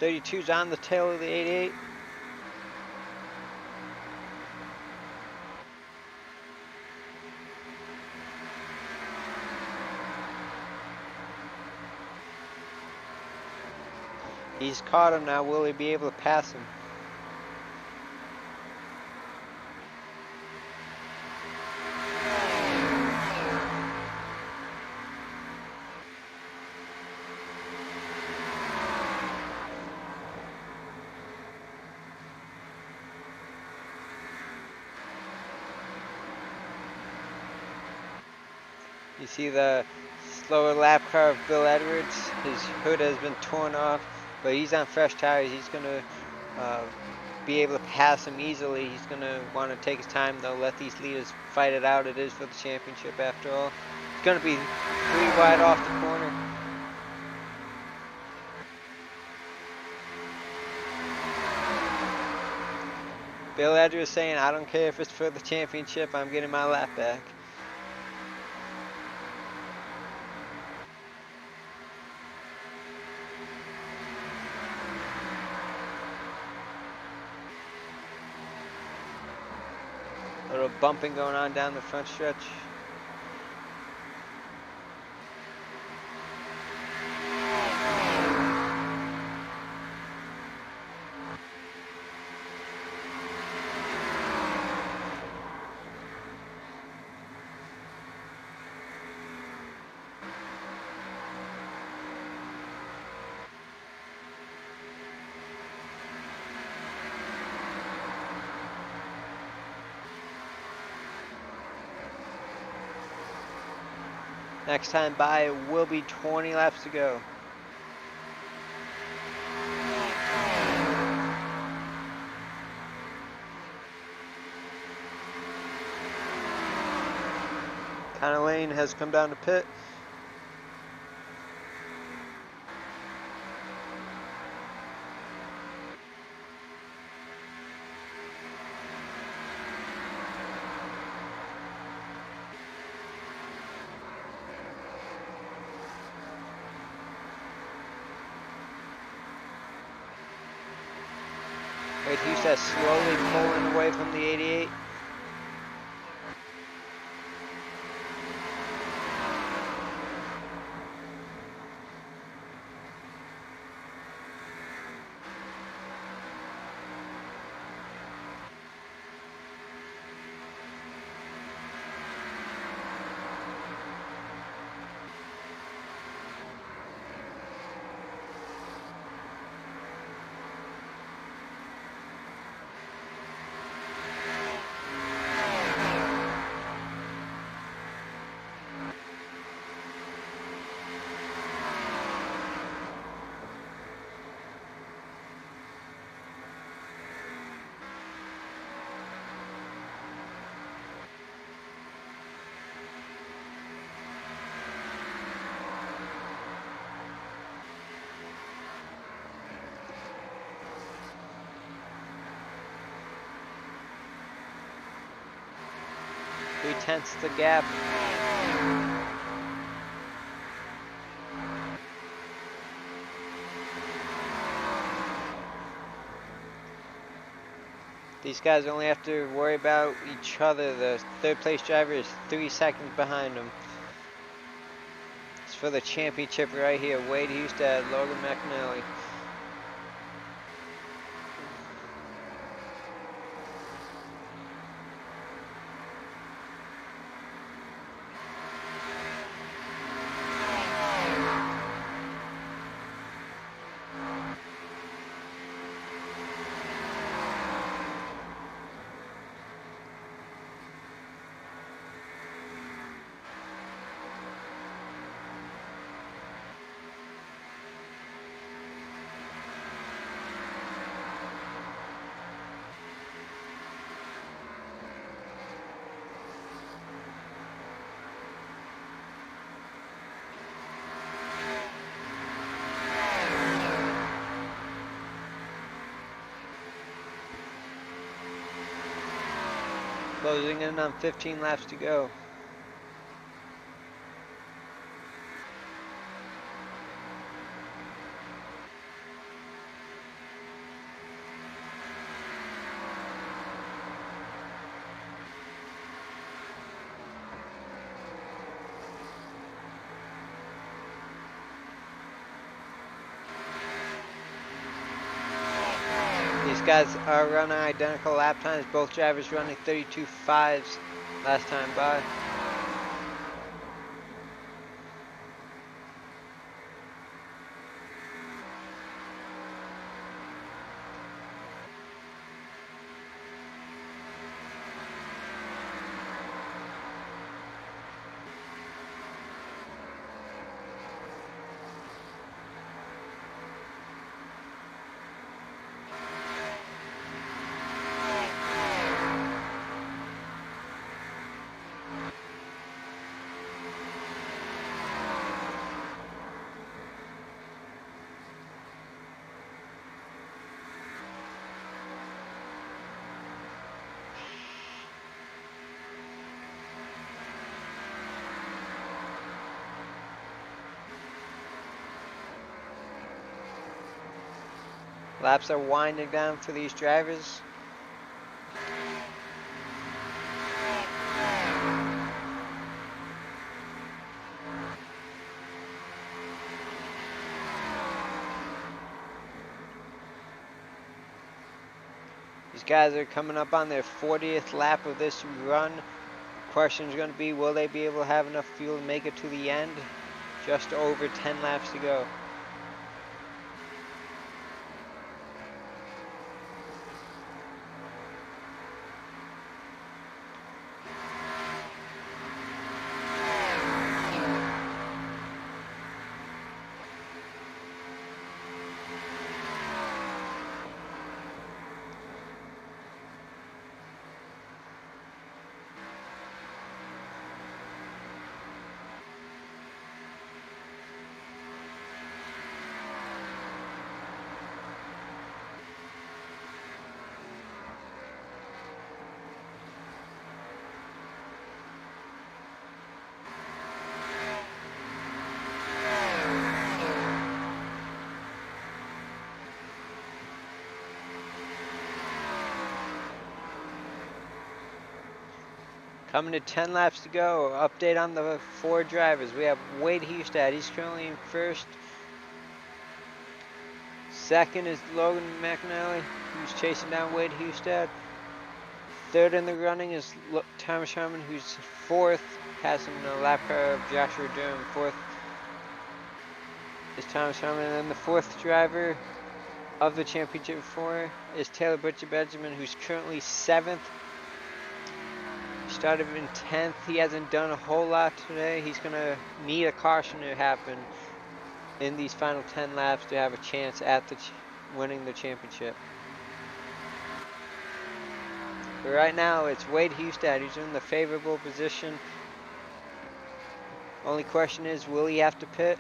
.32's on the tail of the 88. He's caught him now. Will he be able to pass him? You see the slower lap car of Bill Edwards. His hood has been torn off, but he's on fresh tires. He's going to be able to pass him easily. He's going to want to take his time, though. Let these leaders fight it out. It is for the championship after all. It's going to be 3 wide off the corner. Bill Edwards saying, I don't care if it's for the championship, I'm getting my lap back. A little bumping going on down the front stretch. Next time by, it will be 20 laps to go. Connor Lane has come down to pit. Wade Hughes slowly pulling away from the 88. Tenths the gap. These guys only have to worry about each other. The third place driver is 3 seconds behind them. It's for the championship right here. Wade Hughes, Logan McNally. Closing in on 15 laps to go. These guys are running identical lap times, both drivers running 32.5s last time by. Laps are winding down for these drivers. These guys are coming up on their 40th lap of this run. Question is going to be, will they be able to have enough fuel to make it to the end? Just over 10 laps to go. Coming to 10 laps to go. Update on the 4 drivers. We have Wade Hustad. He's currently in first. Second is Logan McNally, who's chasing down Wade Hustad. Third in the running is Thomas Harmon, who's fourth, passing the lap car of Joshua Durham. Fourth is Thomas Harmon. And then the fourth driver of the championship 4 is Taylor Butcher Benjamin, who's currently 7th. Started in 10th. He hasn't done a whole lot today. He's going to need a caution to happen in these final 10 laps to have a chance at winning the championship. But right now, it's Wade Hustad who's in the favorable position. Only question is, will he have to pit?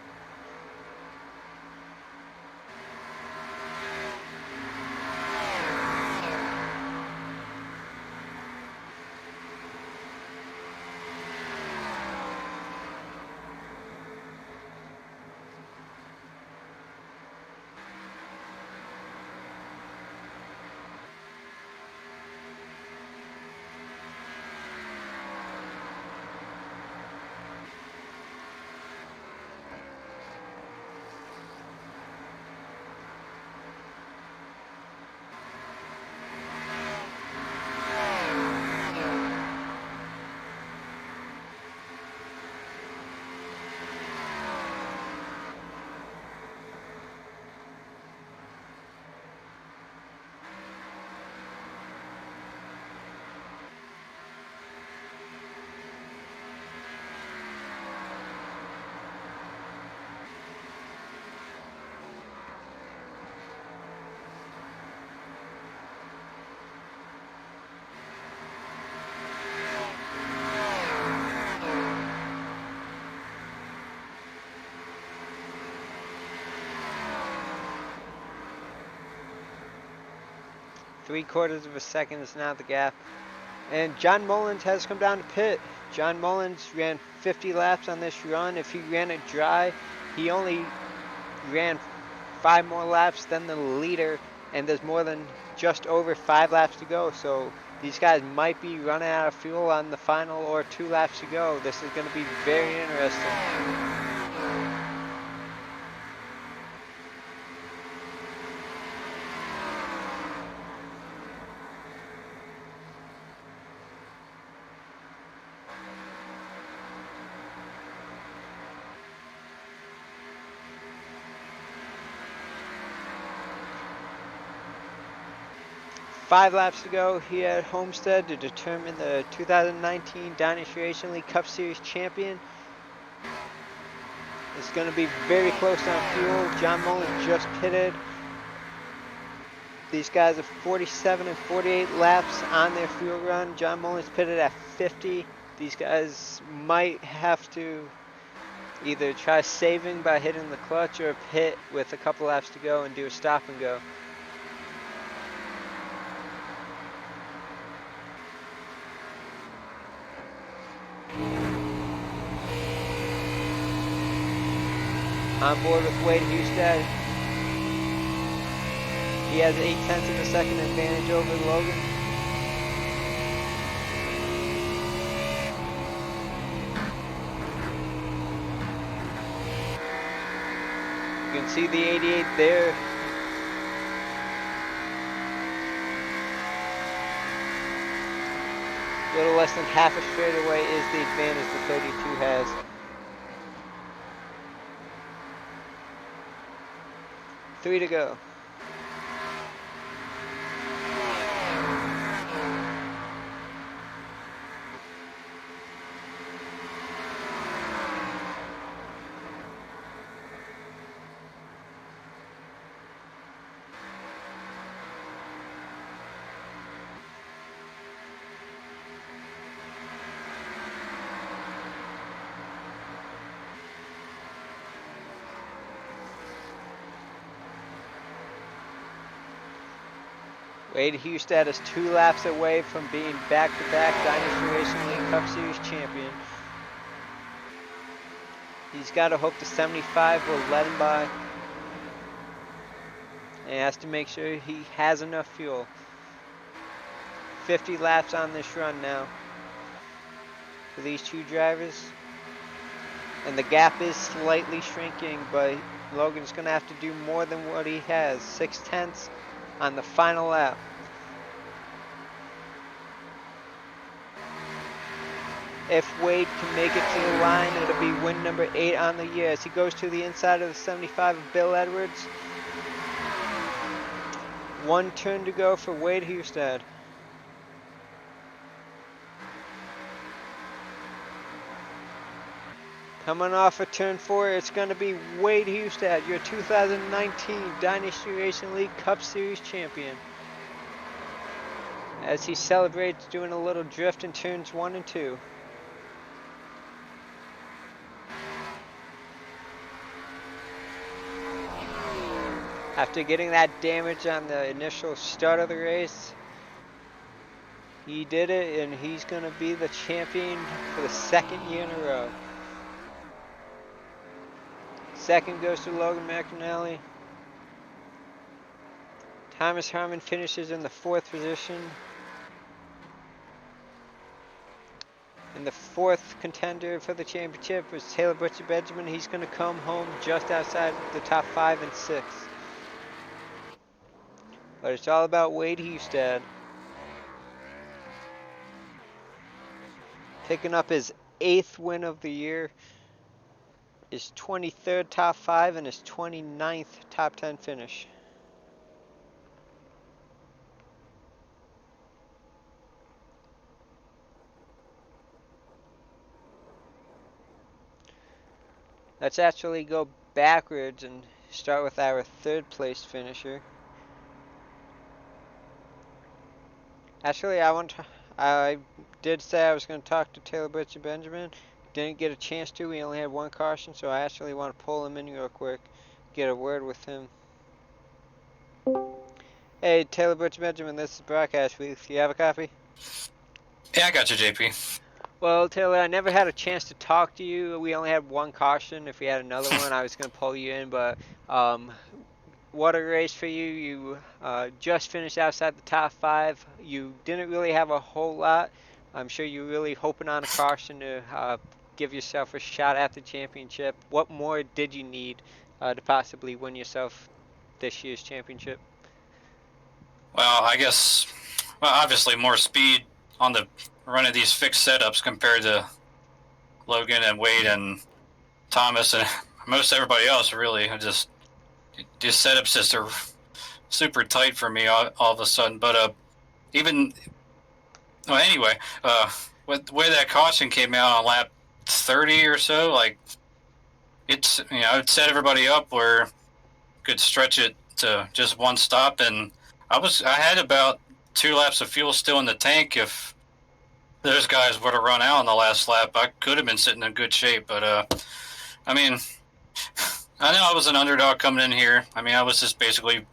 Three-quarters of a second is now the gap And John Mullins has come down to pit. John Mullins ran 50 laps on this run. If he ran it dry, he only ran 5 more laps than the leader, and there's more than just over 5 laps to go. So these guys might be running out of fuel on the final or 2 laps to go. This is going to be very interesting. 5 laps to go here at Homestead to determine the 2019 Dynasty Racing League Cup Series champion. It's going to be very close on fuel. John Mullins just pitted. These guys are 47 and 48 laps on their fuel run. John Mullins pitted at 50. These guys might have to either try saving by hitting the clutch or pit with a couple laps to go and do a stop and go. On board with Wade Hustad. He has 0.8 of a second advantage over Logan. You can see the 88 there. A little less than half a straightaway is the advantage the 32 has. Three to go. Wade Hustad is 2 laps away from being back-to-back Dynasty Racing League Cup Series champion. He's got to hope the 75 will let him by. And he has to make sure he has enough fuel. 50 laps on this run now for these 2 drivers. And the gap is slightly shrinking, but Logan's going to have to do more than what he has. 0.6 on the final lap. If Wade can make it to the line, it'll be win number 8 on the year as he goes to the inside of the 75 of Bill Edwards. 1 turn to go for Wade Hustad. Coming off of turn 4, it's going to be Wade Hustad, your 2019 Dynasty Racing League Cup Series champion. As he celebrates doing a little drift in turns 1 and 2. After getting that damage on the initial start of the race, he did it, and he's going to be the champion for the 2nd year in a row. 2nd goes to Logan McNally. Thomas Harmon finishes in the 4th position. And the 4th contender for the championship was Taylor Butcher Benjamin. He's going to come home just outside the top 5 and 6. But it's all about Wade Hustad. Picking up his 8th win of the year. His 23rd top 5 and his 29th top 10 finish. Let's actually go backwards and start with our 3rd place finisher. Actually, I did say I was going to talk to Taylor Butcher Benjamin. Didn't get a chance to. We only had 1 caution, so I actually want to pull him in real quick, get a word with him. Hey, Taylor Butcher Benjamin, this is Broadcast Week. Do you have a copy? Yeah, I got you, JP. Well, Taylor, I never had a chance to talk to you. We only had one caution. If we had another one, I was going to pull you in, but um, what a race for you. You just finished outside the top 5. You didn't really have a whole lot. I'm sure you're really hoping on a caution to give yourself a shot at the championship. What more did you need to possibly win yourself this year's championship? Well, I guess, well, obviously more speed on the run of these fixed setups compared to Logan and Wade and Thomas and most everybody else. Really, just these setups just are super tight for me all of a sudden. But even well, anyway, with the way that caution came out on lap 30 or so, like it's it set everybody up where could stretch it to just one stop, and I had about 2 laps of fuel still in the tank. If those guys would have run out on the last lap, I could have been sitting in good shape. But I mean, I know I was an underdog coming in here. I mean, I was just basically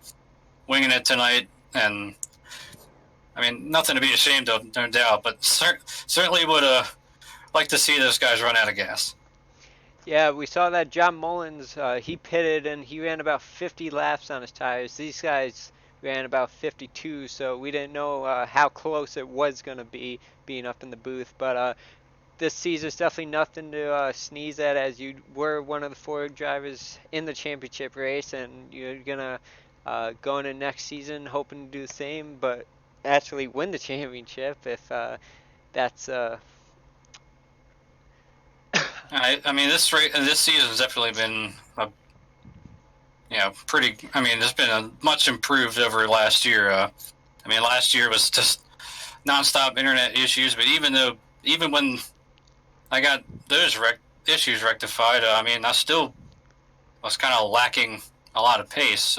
winging it tonight, and I mean, nothing to be ashamed of, no doubt. But certainly would like to see those guys run out of gas. Yeah, we saw that John Mullins, he pitted and he ran about 50 laps on his tires. These guys ran about 52, so we didn't know how close it was going to be being up in the booth. But this season's definitely nothing to sneeze at, as you were one of the 4 drivers in the championship race, and you're going to go into next season hoping to do the same, but actually win the championship if that's I mean, this season has definitely been pretty. I mean, it's been a much improved over last year. I mean, last year was just nonstop internet issues, but even when I got those issues rectified, I mean, I still was kind of lacking a lot of pace.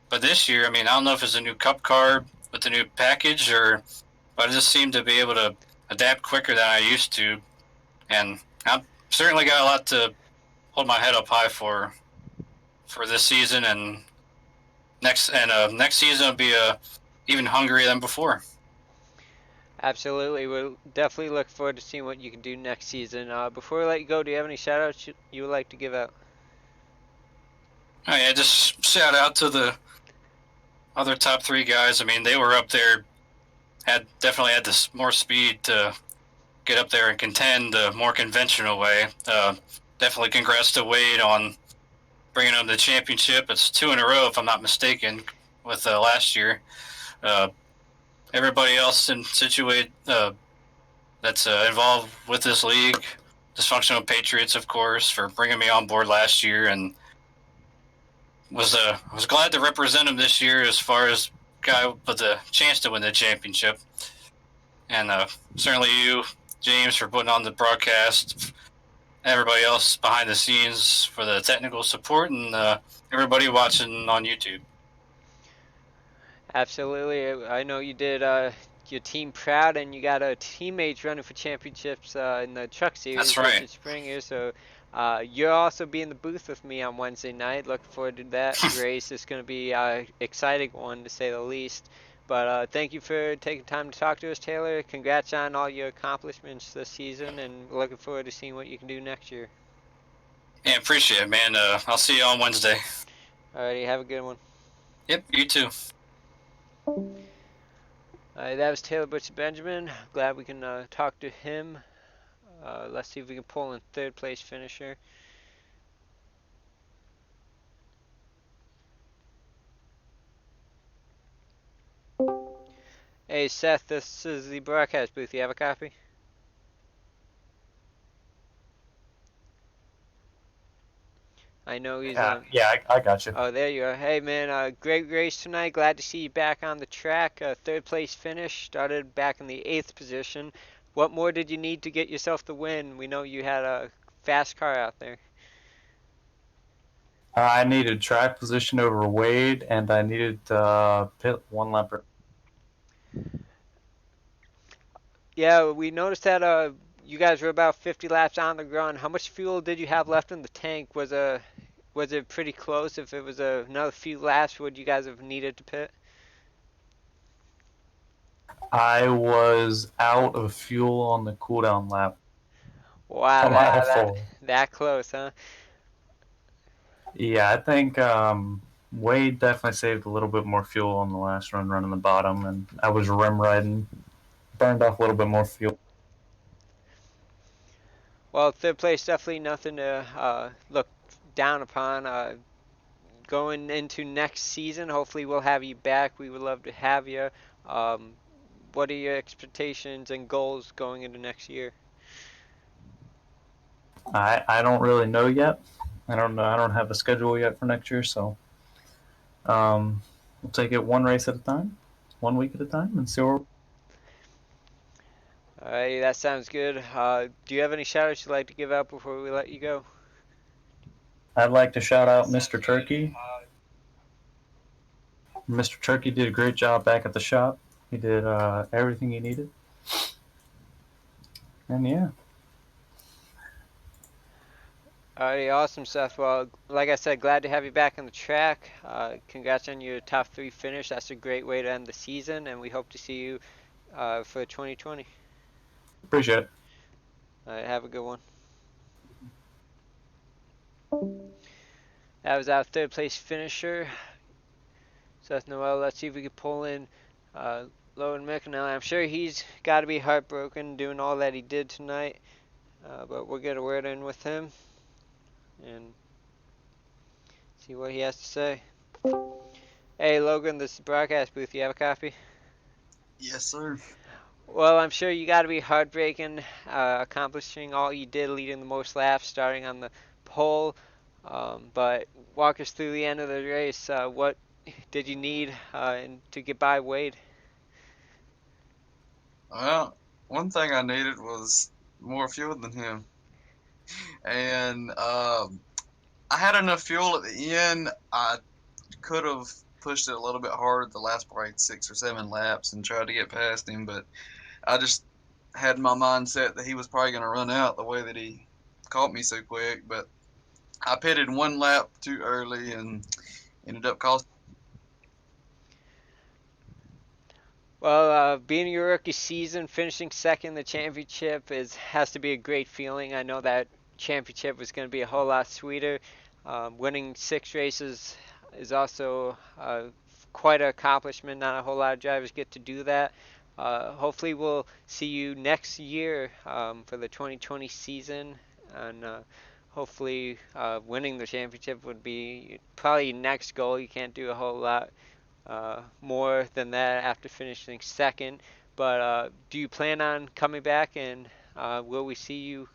But this year, I mean, I don't know if it's a new Cup car with the new package, but I just seem to be able to adapt quicker than I used to, and I've certainly got a lot to hold my head up high for this season, and next season will be even hungrier than before. Absolutely. We'll definitely look forward to seeing what you can do next season. Before we let you go, do you have any shout outs you would like to give out? Oh yeah, just shout out to the other top 3 guys. I mean, they were up there, definitely had this more speed to get up there and contend the more conventional way. Definitely congrats to Wade on bringing home the championship. It's 2 in a row, if I'm not mistaken, with last year. Everybody else that's involved with this league, Dysfunctional Patriots, of course, for bringing me on board last year, and was glad to represent him this year as far as guy with a chance to win the championship. And certainly you, James, for putting on the broadcast, everybody else behind the scenes for the technical support, and everybody watching on YouTube. Absolutely. I know you did your team proud, and you got teammates running for championships in the Truck Series. That's right. Richard Springer. So you'll also be in the booth with me on Wednesday night. Looking forward to that race. It's going to be an exciting one, to say the least. But thank you for taking time to talk to us, Taylor. Congrats on all your accomplishments this season, and looking forward to seeing what you can do next year. Yeah, appreciate it, man. I'll see you on Wednesday. Alrighty, have a good one. Yep, you too. That was Taylor Butcher Benjamin. Glad we can talk to him. Let's see if we can pull in 3rd place finisher. Hey Seth, this is the broadcast booth. You have a copy? I know he's on. Yeah, I got you. Oh, there you are. Hey man, great race tonight. Glad to see you back on the track. 3rd place finish. Started back in the 8th position. What more did you need to get yourself the win? We know you had a fast car out there. I needed track position over Wade, and I needed pit 1 lap. Yeah, we noticed that you guys were about 50 laps on the ground. How much fuel did you have left in the tank? Was it pretty close? If it was another few laps, would you guys have needed to pit? I was out of fuel on the cooldown lap. Wow, Come out of full. that close, huh? Yeah, I think Wade definitely saved a little bit more fuel on the last run, running the bottom, and I was rim riding, burned off a little bit more fuel. Well, third place definitely nothing to look down upon. Going into next season, hopefully we'll have you back. We would love to have you. Um, what are your expectations and goals going into next year? I don't really know yet. I don't know. I don't have a schedule yet for next year, so we'll take it one race at a time, 1 week at a time, and see where. All right, that sounds good. Do you have any shout-outs you'd like to give out before we let you go? I'd like to shout out Mr. Turkey. Mr. Turkey did a great job back at the shop. He did everything he needed, and yeah. All right, awesome, Seth. Well, like I said, glad to have you back on the track. Congrats on your top 3 finish. That's a great way to end the season, and we hope to see you for 2020. Appreciate it. All right, have a good one. That was our third place finisher, Seth Noel. Let's see if we can pull in Logan McNally. I'm sure he's got to be heartbroken doing all that he did tonight, but we'll get a word in with him and see what he has to say. Hey, Logan, this is the broadcast booth. You have a copy? Yes, sir. Well, I'm sure you got to be heartbreaking, accomplishing all you did, leading the most laps, starting on the pole. But walk us through the end of the race. What did you need to get by Wade? Well, one thing I needed was more fuel than him, and I had enough fuel at the end. I could have pushed it a little bit harder the last probably 6 or 7 laps and tried to get past him, but I just had my mindset that he was probably going to run out the way that he caught me so quick. But I pitted 1 lap too early and ended up costing. Well, being your rookie season, finishing second in the championship has to be a great feeling. I know that championship was going to be a whole lot sweeter. Winning 6 races is also quite an accomplishment. Not a whole lot of drivers get to do that. Hopefully, we'll see you next year for the 2020 season, and hopefully, winning the championship would be probably your next goal. You can't do a whole lot more than that after finishing second. But do you plan on coming back, and will we see you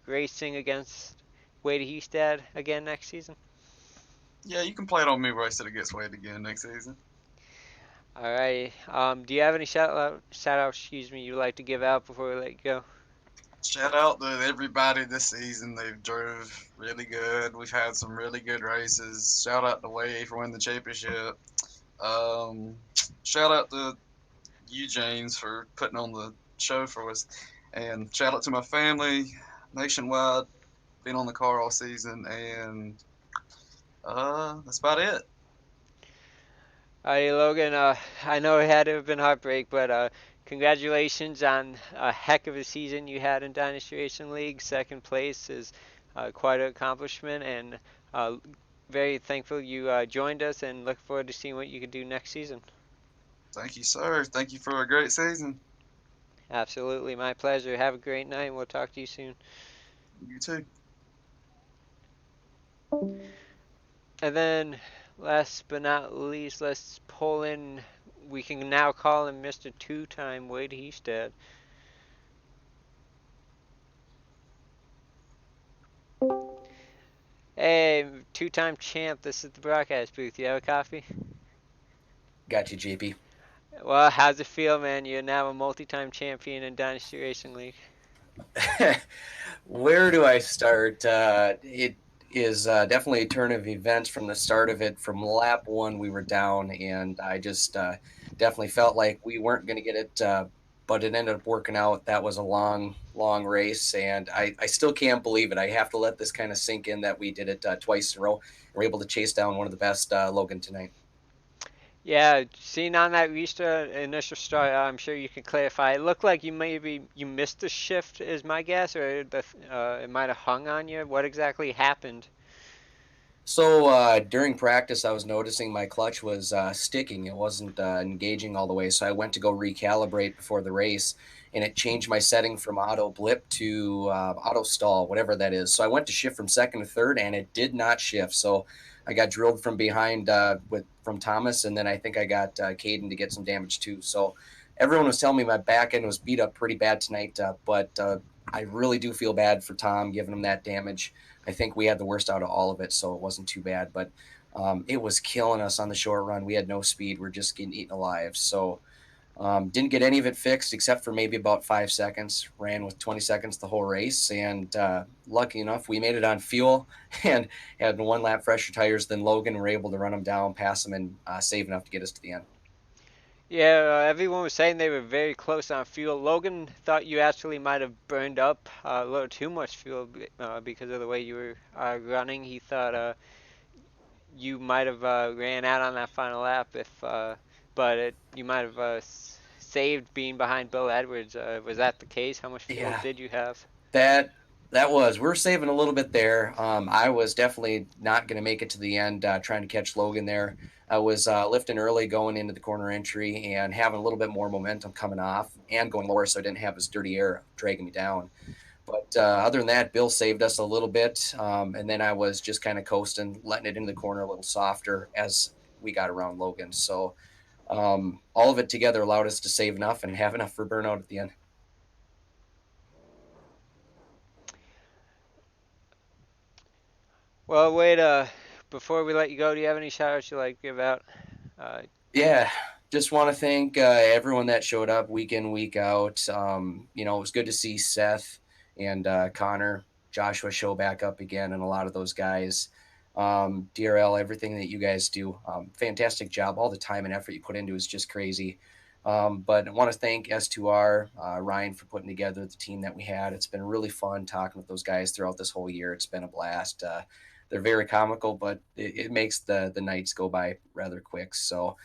racing against Wade Hestad again next season? Yeah, you can play it on me racing against Wade again next season. All right. Do you have any shout out, you'd like to give out before we let you go? Shout out to everybody this season. They've drove really good. We've had some really good races. Shout out to Wade for winning the championship. Um, Shout out to you, James, for putting on the show for us. And shout out to my family nationwide, been on the car all season. And that's about it. All right, Logan. I know it had to have been heartbreak, but congratulations on a heck of a season you had in Dynasty Racing League. Second place is quite an accomplishment, and very thankful you joined us, and look forward to seeing what you can do next season. Thank you, sir. Thank you for a great season. Absolutely, my pleasure. Have a great night, and we'll talk to you soon. You too. And then, last but not least, let's pull in. We can now call him Mr. Two-Time Wade Hestad. Hey, 2-time champ. This is the broadcast booth. You have a coffee? Got you, JP. Well, how's it feel, man? You're now a multi-time champion in Dynasty Racing League. Where do I start? It is definitely a turn of events from the start of it. From lap 1, we were down, and I just definitely felt like we weren't going to get it, but it ended up working out. That was a long, long race, and I still can't believe it. I have to let this kind of sink in that we did it twice in a row. We're able to chase down one of the best, Logan, tonight. Yeah, seeing on that restart, initial start, I'm sure you can clarify. It looked like you missed the shift, is my guess, or it might have hung on you. What exactly happened? So during practice, I was noticing my clutch was sticking. It wasn't engaging all the way. So I went to go recalibrate before the race, and it changed my setting from auto blip to auto stall, whatever that is. So I went to shift from second to third, and it did not shift. So I got drilled from behind from Thomas, and then I think I got Caden to get some damage too. So everyone was telling me my back end was beat up pretty bad tonight, but I really do feel bad for Tom giving him that damage. I think we had the worst out of all of it, so it wasn't too bad. But it was killing us on the short run. We had no speed. We're just getting eaten alive. So didn't get any of it fixed except for maybe about 5 seconds. Ran with 20 seconds the whole race, and lucky enough, we made it on fuel and had one lap fresher tires than Logan. Were able to run him down, pass him, and save enough to get us to the end. Yeah, everyone was saying they were very close on fuel. Logan thought you actually might have burned up a little too much fuel because of the way you were running. He thought you might have ran out on that final lap you might have saved being behind Bill Edwards. Was that the case? How much fuel Yeah, did you have? That that was we're saving a little bit there. I was definitely not going to make it to the end, trying to catch Logan there. I was lifting early going into the corner entry and having a little bit more momentum coming off and going lower, so I didn't have this dirty air dragging me down. But other than that, Bill saved us a little bit, and then I was just kind of coasting, letting it into the corner a little softer as we got around Logan. So all of it together allowed us to save enough and have enough for burnout at the end. Well, Wade, before we let you go, do you have any shout outs you'd like to give out? Uh, Yeah, just want to thank everyone that showed up week in, week out. It was good to see Seth and Connor, Joshua show back up again, and a lot of those guys. DRL, everything that you guys do, fantastic job. All the time and effort you put into is just crazy. But I want to thank S2R, Ryan, for putting together the team that we had. It's been really fun talking with those guys throughout this whole year. It's been a blast. They're very comical, but it makes the nights go by rather quick. So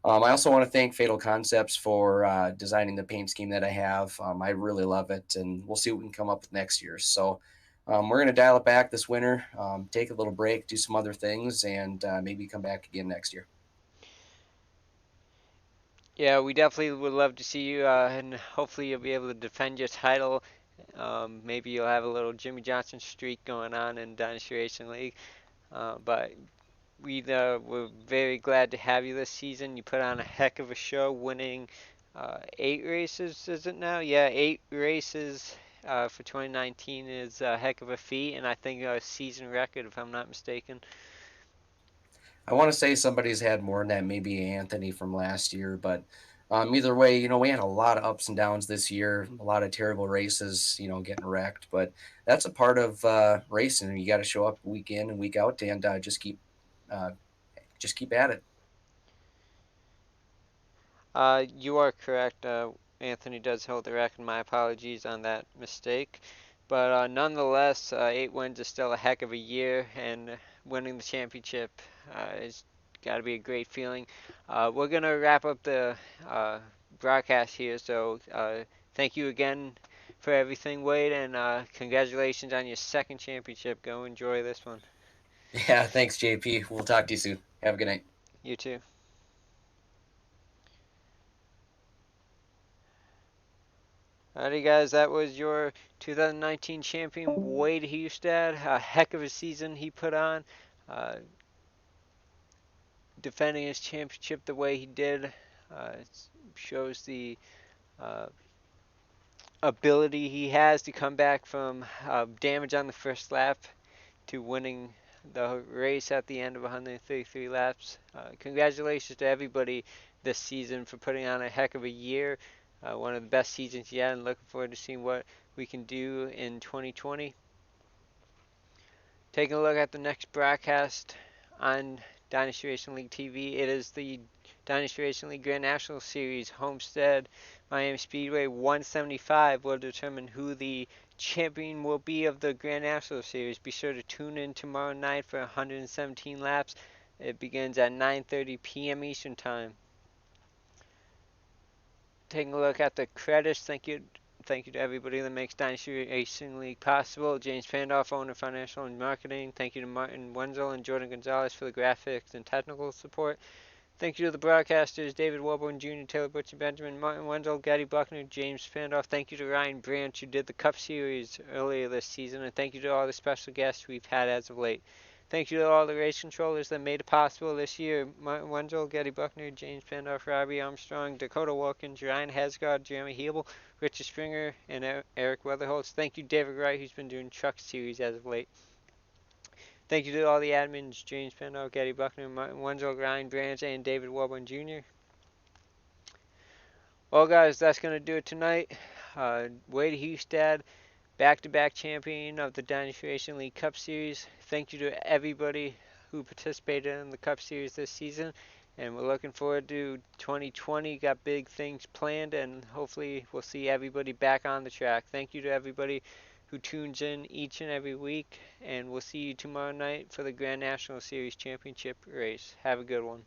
I also want to thank Fatal Concepts for designing the paint scheme that I have. I really love it, and we'll see what we can come up with next year. So we're going to dial it back this winter, take a little break, do some other things, and maybe come back again next year. yeah, we definitely would love to see you, and hopefully you'll be able to defend your title. Maybe you'll have a little Jimmy Johnson streak going on in Dynasty Racing League. But we're very glad to have you this season. You put on a heck of a show, winning 8 races, is it now? Yeah, 8 races for 2019 is a heck of a feat, and I think a season record, if I'm not mistaken. I want to say somebody's had more than that, maybe Anthony from last year, but either way, we had a lot of ups and downs this year, a lot of terrible races, getting wrecked, but that's a part of racing. You got to show up week in and week out and uh, just keep at it. You are correct. Anthony does hold the record. My apologies on that mistake. But nonetheless, 8 wins is still a heck of a year, and winning the championship has got to be a great feeling. We're going to wrap up the broadcast here, so thank you again for everything, Wade, and congratulations on your second championship. Go enjoy this one. Yeah, thanks, JP. We'll talk to you soon. Have a good night. You too. Alrighty, guys, that was your 2019 champion, Wade Hustad. A heck of a season he put on, uh, defending his championship the way he did. Shows the uh, ability he has to come back from damage on the first lap to winning the race at the end of 133 laps. Congratulations to everybody this season for putting on a heck of a year. One of the best seasons yet, and looking forward to seeing what we can do in 2020. Taking a look at the next broadcast on Dynasty Racing League TV, it is the Dynasty Racing League Grand National Series Homestead Miami Speedway 175 will determine who the champion will be of the Grand National Series. Be sure to tune in tomorrow night for 117 laps. It begins at 9:30 p.m. Eastern Time. Taking a look at the credits, thank you to everybody that makes Dynasty Racing League possible. James Pandoff, owner, financial and marketing. Thank you to Martin Wenzel and Jordan Gonzalez for the graphics and technical support. Thank you to the broadcasters, David Welborn Jr., Taylor Butcher Benjamin, Martin Wenzel, Gaddy Buckner, James Pandoff. Thank you to Ryan Branch, who did the Cup Series earlier this season. And thank you to all the special guests we've had as of late. Thank you to all the race controllers that made it possible this year. Martin Wenzel, Gaddy Buckner, James Pandoff, Robbie Armstrong, Dakota Wilkins, Ryan Hasgard, Jeremy Hebel, Richard Springer, and Eric Weatherholtz. Thank you, David Wright, who's been doing Truck Series as of late. Thank you to all the admins, James Pandoff, Gaddy Buckner, Martin Wenzel, Ryan Branch, and David Welborn Jr. Well, guys, that's going to do it tonight. Wade Hustad, back-to-back champion of the Dynasty Racing League Cup Series. Thank you to everybody who participated in the Cup Series this season, and we're looking forward to 2020. Got big things planned, and hopefully we'll see everybody back on the track. Thank you to everybody who tunes in each and every week, and we'll see you tomorrow night for the Grand National Series Championship race. Have a good one.